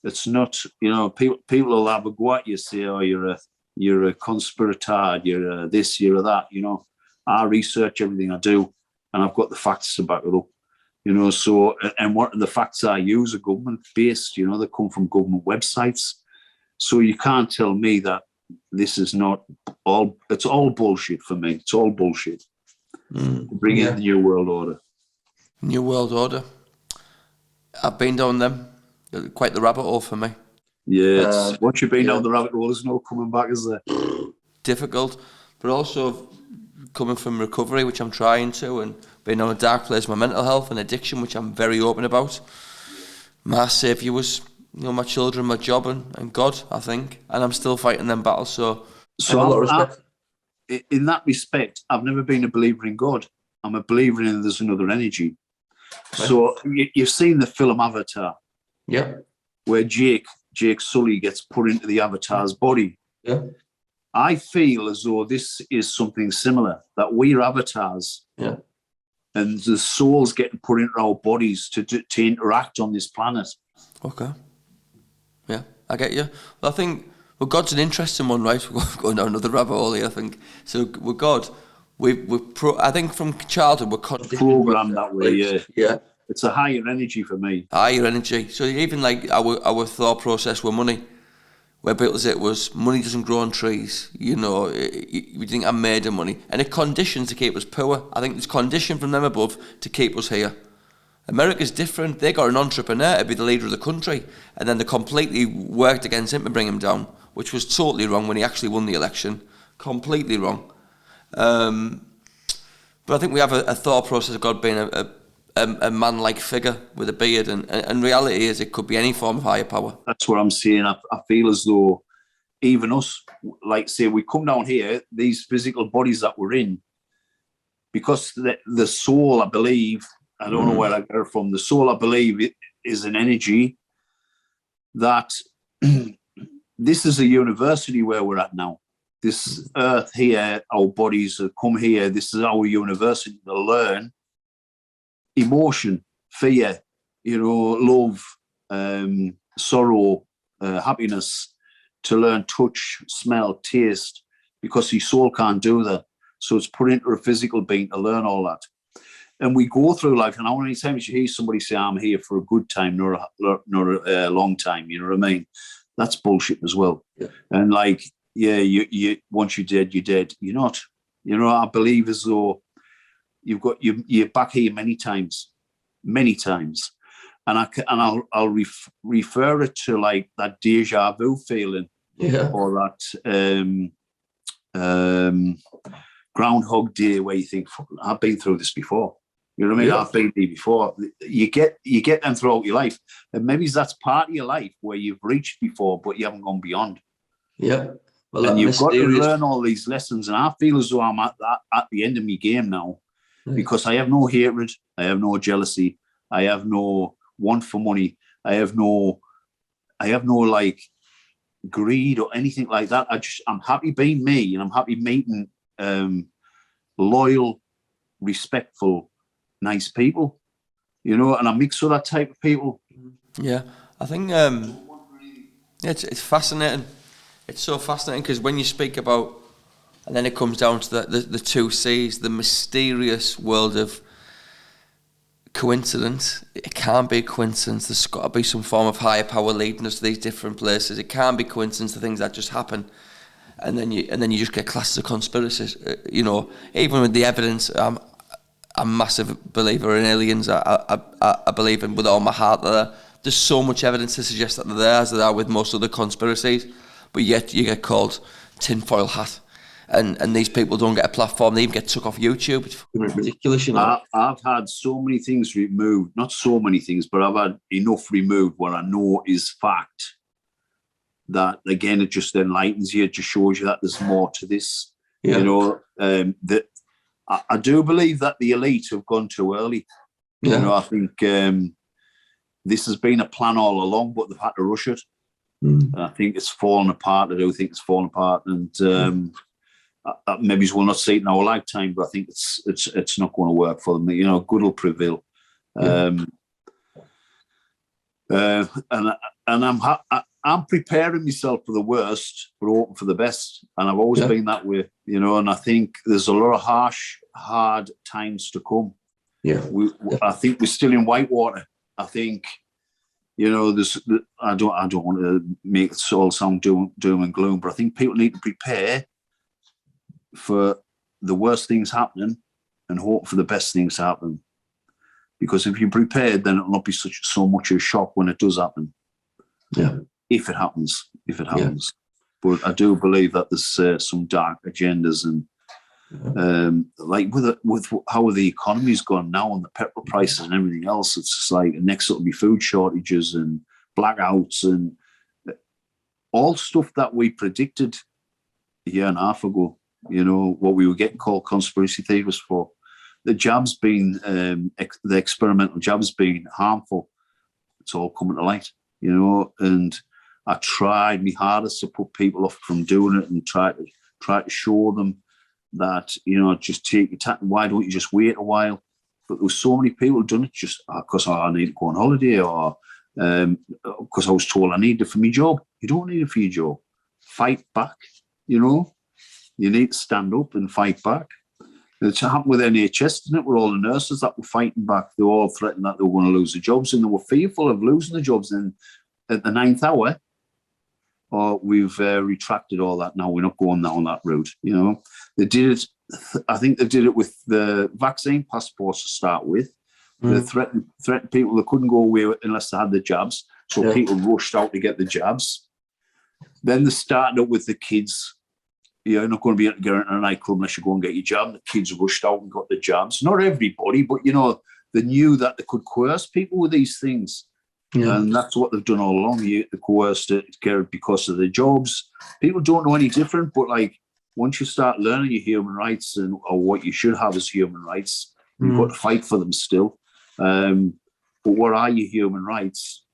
It's not, you know, people will have a go at you, say, oh, you're a conspiratard, you're this, you're that, you know. I research everything I do, and I've got the facts to back it up, you know. So, and what the facts I use are government-based, you know, they come from government websites. So you can't tell me that this is not all, it's all bullshit for me. It's all bullshit. Bring in the New World Order. New World Order. I've been down them. Quite the rabbit hole for me. Yeah, once you've been down the rabbit hole, there's no coming back, is there? Difficult, but also coming from recovery, which I'm trying to, and being on a dark place, my mental health and addiction, which I'm very open about. My saviour was, you know, my children, my job, and God, I think, and I'm still fighting them battles. So a lot of respect. In that respect, I've never been a believer in God. I'm a believer in there's another energy. Right. So you've seen the film Avatar, yeah, where Jake Sully gets put into the Avatar's body. Yeah. I feel as though this is something similar, that we're avatars. Yeah. And the soul's getting put into our bodies to interact on this planet. Okay. Yeah, I get you. Well, I think God's an interesting one, right? We're going down another rabbit hole here, I think. So with God, I think from childhood we're programmed that way. Yeah. Yeah. It's a higher energy for me. Higher energy. So even like our thought process with money, where people say it was money doesn't grow on trees. You know, we think I'm made of money, and it conditions to keep us poor. I think it's conditioned from them above to keep us here. America's different. They got an entrepreneur to be the leader of the country, and then they completely worked against him to bring him down, which was totally wrong when he actually won the election. Completely wrong. But I think we have a thought process of God being a man-like figure with a beard, and reality is it could be any form of higher power. That's what I'm saying. I feel as though even us, like say, we come down here, these physical bodies that we're in, because the soul, I believe, I don't know where I get it from, the soul, I believe, it is an energy that this is a university where we're at now. This earth here, our bodies have come here, this is our university to learn emotion, fear, love, sorrow, happiness, to learn touch, smell, taste, because your soul can't do that. So it's put into a physical being to learn all that. And we go through life, and how many times you hear somebody say, I'm here for a good time, not a long time, you know what I mean? That's bullshit as well. Yeah. And like, yeah, you once you're dead, you're dead. You're not. I believe as though you're back here many times, and I'll refer it to like that deja vu feeling, or that Groundhog Day, where you think, I've been through this before. You know what I mean? Yeah. I've been here before. You get them throughout your life, and maybe that's part of your life where you've reached before, but you haven't gone beyond. Yeah. Well, and you've got to learn all these lessons, and I feel as though I'm at the end of my game now, because I have no hatred, I have no jealousy, I have no want for money, I have no like greed or anything like that. I'm happy being me, and I'm happy meeting loyal, respectful, nice people, and I mix with that type of people. Yeah, I think it's fascinating. It's so fascinating because when you speak about, and then it comes down to the two C's, the mysterious world of coincidence. It can't be a coincidence. There's got to be some form of higher power leading us to these different places. It can't be coincidence to things that just happen, and then you just get classes of conspiracies. Even with the evidence, I'm a massive believer in aliens. I believe in with all my heart that there's so much evidence to suggest that they're there, as there are with most other conspiracies. But yet you get called tinfoil hat, and these people don't get a platform. They even get took off YouTube. It's ridiculous, I've had so many things removed, not so many things, but I've had enough removed what I know is fact. That again, it just enlightens you. It just shows you that there's more to this. Yeah. That I do believe that the elite have gone too early. Yeah. I think this has been a plan all along, but they've had to rush it. I think it's fallen apart. I do think it's fallen apart, and maybe we'll not see it in our lifetime. But I think it's not going to work for them. Good will prevail, and I'm preparing myself for the worst, but hoping for the best. And I've always been that way, And I think there's a lot of harsh, hard times to come. Yeah, I think we're still in whitewater. I think. I don't want to make it all sound doom and gloom, but I think people need to prepare for the worst things happening and hope for the best things to happen. Because if you're prepared, then it'll not be so much a shock when it does happen. Yeah, if it happens. Yeah. But I do believe that there's some dark agendas, and like with how the economy's gone now and the petrol prices and everything else, it's just like next it'll be food shortages and blackouts and all stuff that we predicted a year and a half ago. What we were getting called conspiracy theories for. The jab's been the experimental jab's been harmful. It's all coming to light, and I tried my hardest to put people off from doing it and try to try to show them that, just take your time. Why don't you just wait a while? But there was so many people done it just because I need to go on holiday, or because I was told I need it for my job. You don't need it for your job. Fight back, You need to stand up and fight back. It's happened with NHS, didn't it? With all the nurses that were fighting back. They were all threatened that they were going to lose their jobs, and they were fearful of losing the jobs. And at the 9th hour, we've retracted all that now. We're not going down that route, They did it, I think they did it with the vaccine passports to start with. They threatened people they couldn't go away unless they had the jabs. So people rushed out to get the jabs. Then they started up with the kids. You're not going to be able to get into a nightclub unless you go and get your jab. The kids rushed out and got the jabs. Not everybody, but, they knew that they could coerce people with these things. Yeah. And that's what they've done all along. They coerced it because of the jobs. People don't know any different, but once you start learning your human rights or what you should have as human rights, you've got to fight for them still. But what are your human rights?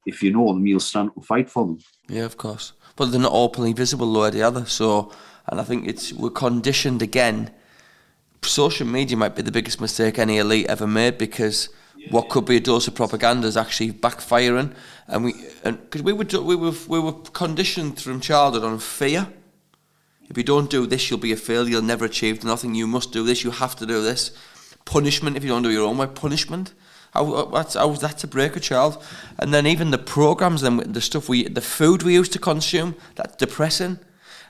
If you know them, you'll stand up and fight for them. Yeah, of course. But they're not openly visible, though, either. So, and I think we're conditioned again. Social media might be the biggest mistake any elite ever made, because what could be a dose of propaganda is actually backfiring, and because we were conditioned from childhood on fear. If you don't do this, you'll be a failure. You'll never achieve nothing. You must do this. You have to do this. Punishment if you don't do your own way. Punishment. How's that to break a child? And then even the programs, then the stuff the food we used to consume, that's depressing.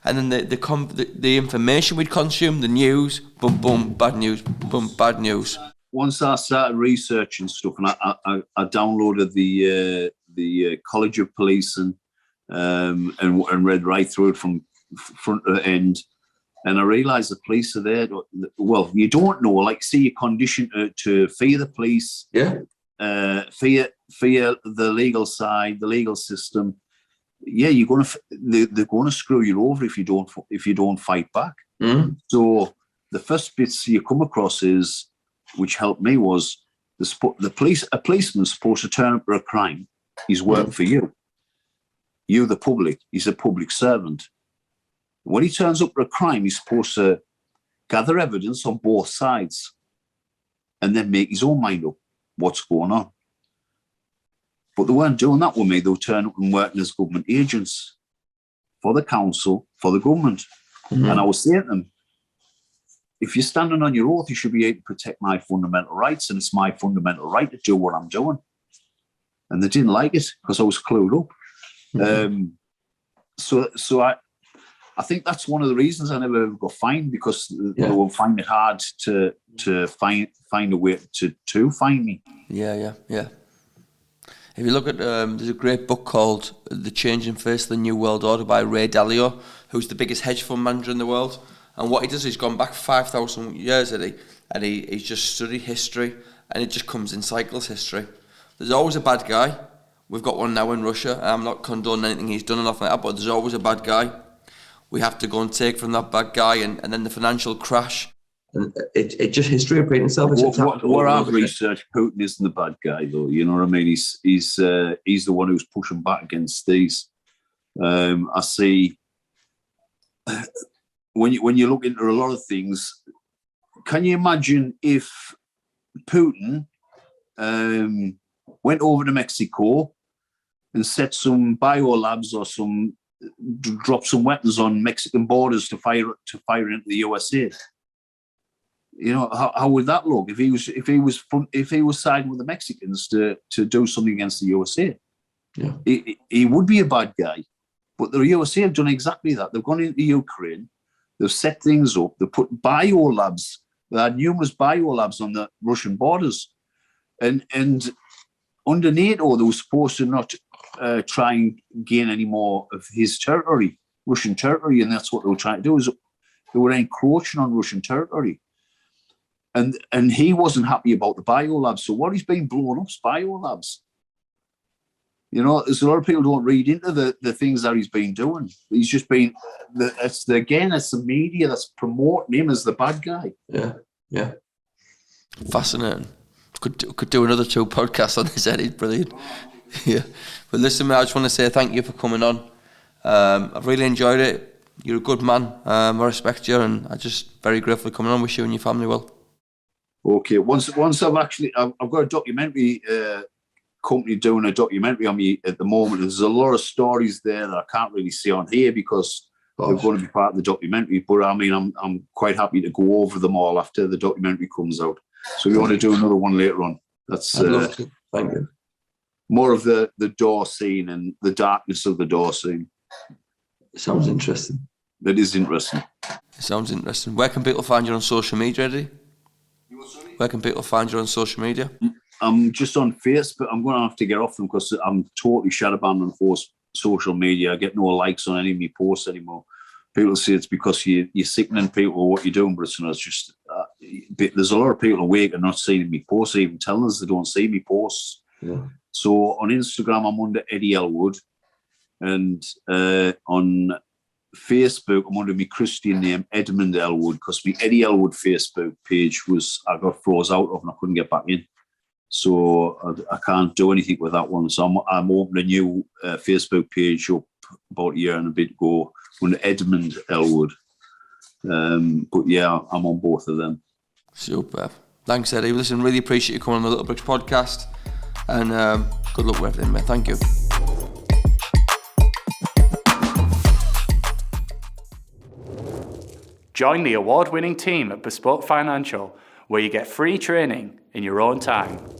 And then the information we'd consume, the news, boom, boom, bad news, boom, bad news. Once I started researching stuff, and I downloaded the College of Police and read right through it from front to end, and I realised the police are there. Well, you don't know, see, you're conditioned to fear the police, fear the legal side, the legal system. Yeah, they're going to screw you over if you don't fight back. So the first bits you come across which helped me, was a policeman's supposed to turn up for a crime. He's working for you. You, the public. He's a public servant. When he turns up for a crime, he's supposed to gather evidence on both sides and then make his own mind up what's going on. But they weren't doing that with me. They were turning up and working as government agents for the council, for the government. And I was saying to them, if you're standing on your oath, you should be able to protect my fundamental rights, and it's my fundamental right to do what I'm doing. And they didn't like it because I was clued up. So I think that's one of the reasons I never got fined, because they will find it hard to find a way to find me. Yeah. If you look at, there's a great book called The Changing Face of the New World Order by Ray Dalio, who's the biggest hedge fund manager in the world. And what he does is he's gone back 5,000 years, and he's just studied history, and it just comes in cycles, history. There's always a bad guy. We've got one now in Russia. I'm not condoning anything he's done or nothing like that, but there's always a bad guy. We have to go and take from that bad guy, and then the financial crash. And it just history repeating itself. What I've researched, Putin isn't the bad guy, though. You know what I mean? He's the one who's pushing back against these. I see. When you look into a lot of things, can you imagine if Putin went over to Mexico and set some biolabs or drop some weapons on Mexican borders to fire into the USA? How would that look if he was siding with the Mexicans to do something against the USA? Yeah, he would be a bad guy. But the USA have done exactly that. They've gone into Ukraine. They've set things up. They put biolabs. There are numerous biolabs on the Russian borders, and under NATO, they were supposed to not try and gain any more of his territory, Russian territory, and that's what they were trying to do. Is they were encroaching on Russian territory, and he wasn't happy about the biolabs. So what he's been blowing up is biolabs. There's a lot of people who don't read into the things that he's been doing. He's just been, it's the media that's promoting him as the bad guy. Yeah. Fascinating. Could do another 2 podcasts on this, Eddie. Brilliant. Yeah. But listen, man, I just want to say thank you for coming on. I've really enjoyed it. you're a good man. I respect you, and I'm just very grateful for coming on. Wish you and your family well. Okay. Once I've got a documentary company doing a documentary on me at the moment. There's a lot of stories there that I can't really see on here because they're going to be part of the documentary. But I mean, I'm quite happy to go over them all after the documentary comes out. So we want to do another one later on. That's I'd love to. Thank you. More of the door scene and the darkness of the door scene. Sounds interesting. That is interesting. It sounds interesting. Where can people find you on social media, Eddie? Where can people find you on social media? I'm just on Facebook. I'm going to have to get off them because I'm totally shadowbanned on social media. I get no likes on any of my posts anymore. People say it's because you're sickening people with what you're doing, but it's not. It's just there's a lot of people awake and not seeing me posts, even telling us they don't see me posts. Yeah. So on Instagram, I'm under Eddy Ellwood, and on Facebook, I'm under my Christian name, Edmund Ellwood, because my Eddy Ellwood Facebook page I got froze out of and I couldn't get back in. So I can't do anything with that one. So I'm opening a new Facebook page up about a year and a bit ago under Edmund Ellwood. But yeah, I'm on both of them. Super. Thanks, Eddie. Listen, really appreciate you coming on the Little Bricks podcast, and good luck with everything, mate. Thank you. Join the award-winning team at Bespoke Financial, where you get free training in your own time.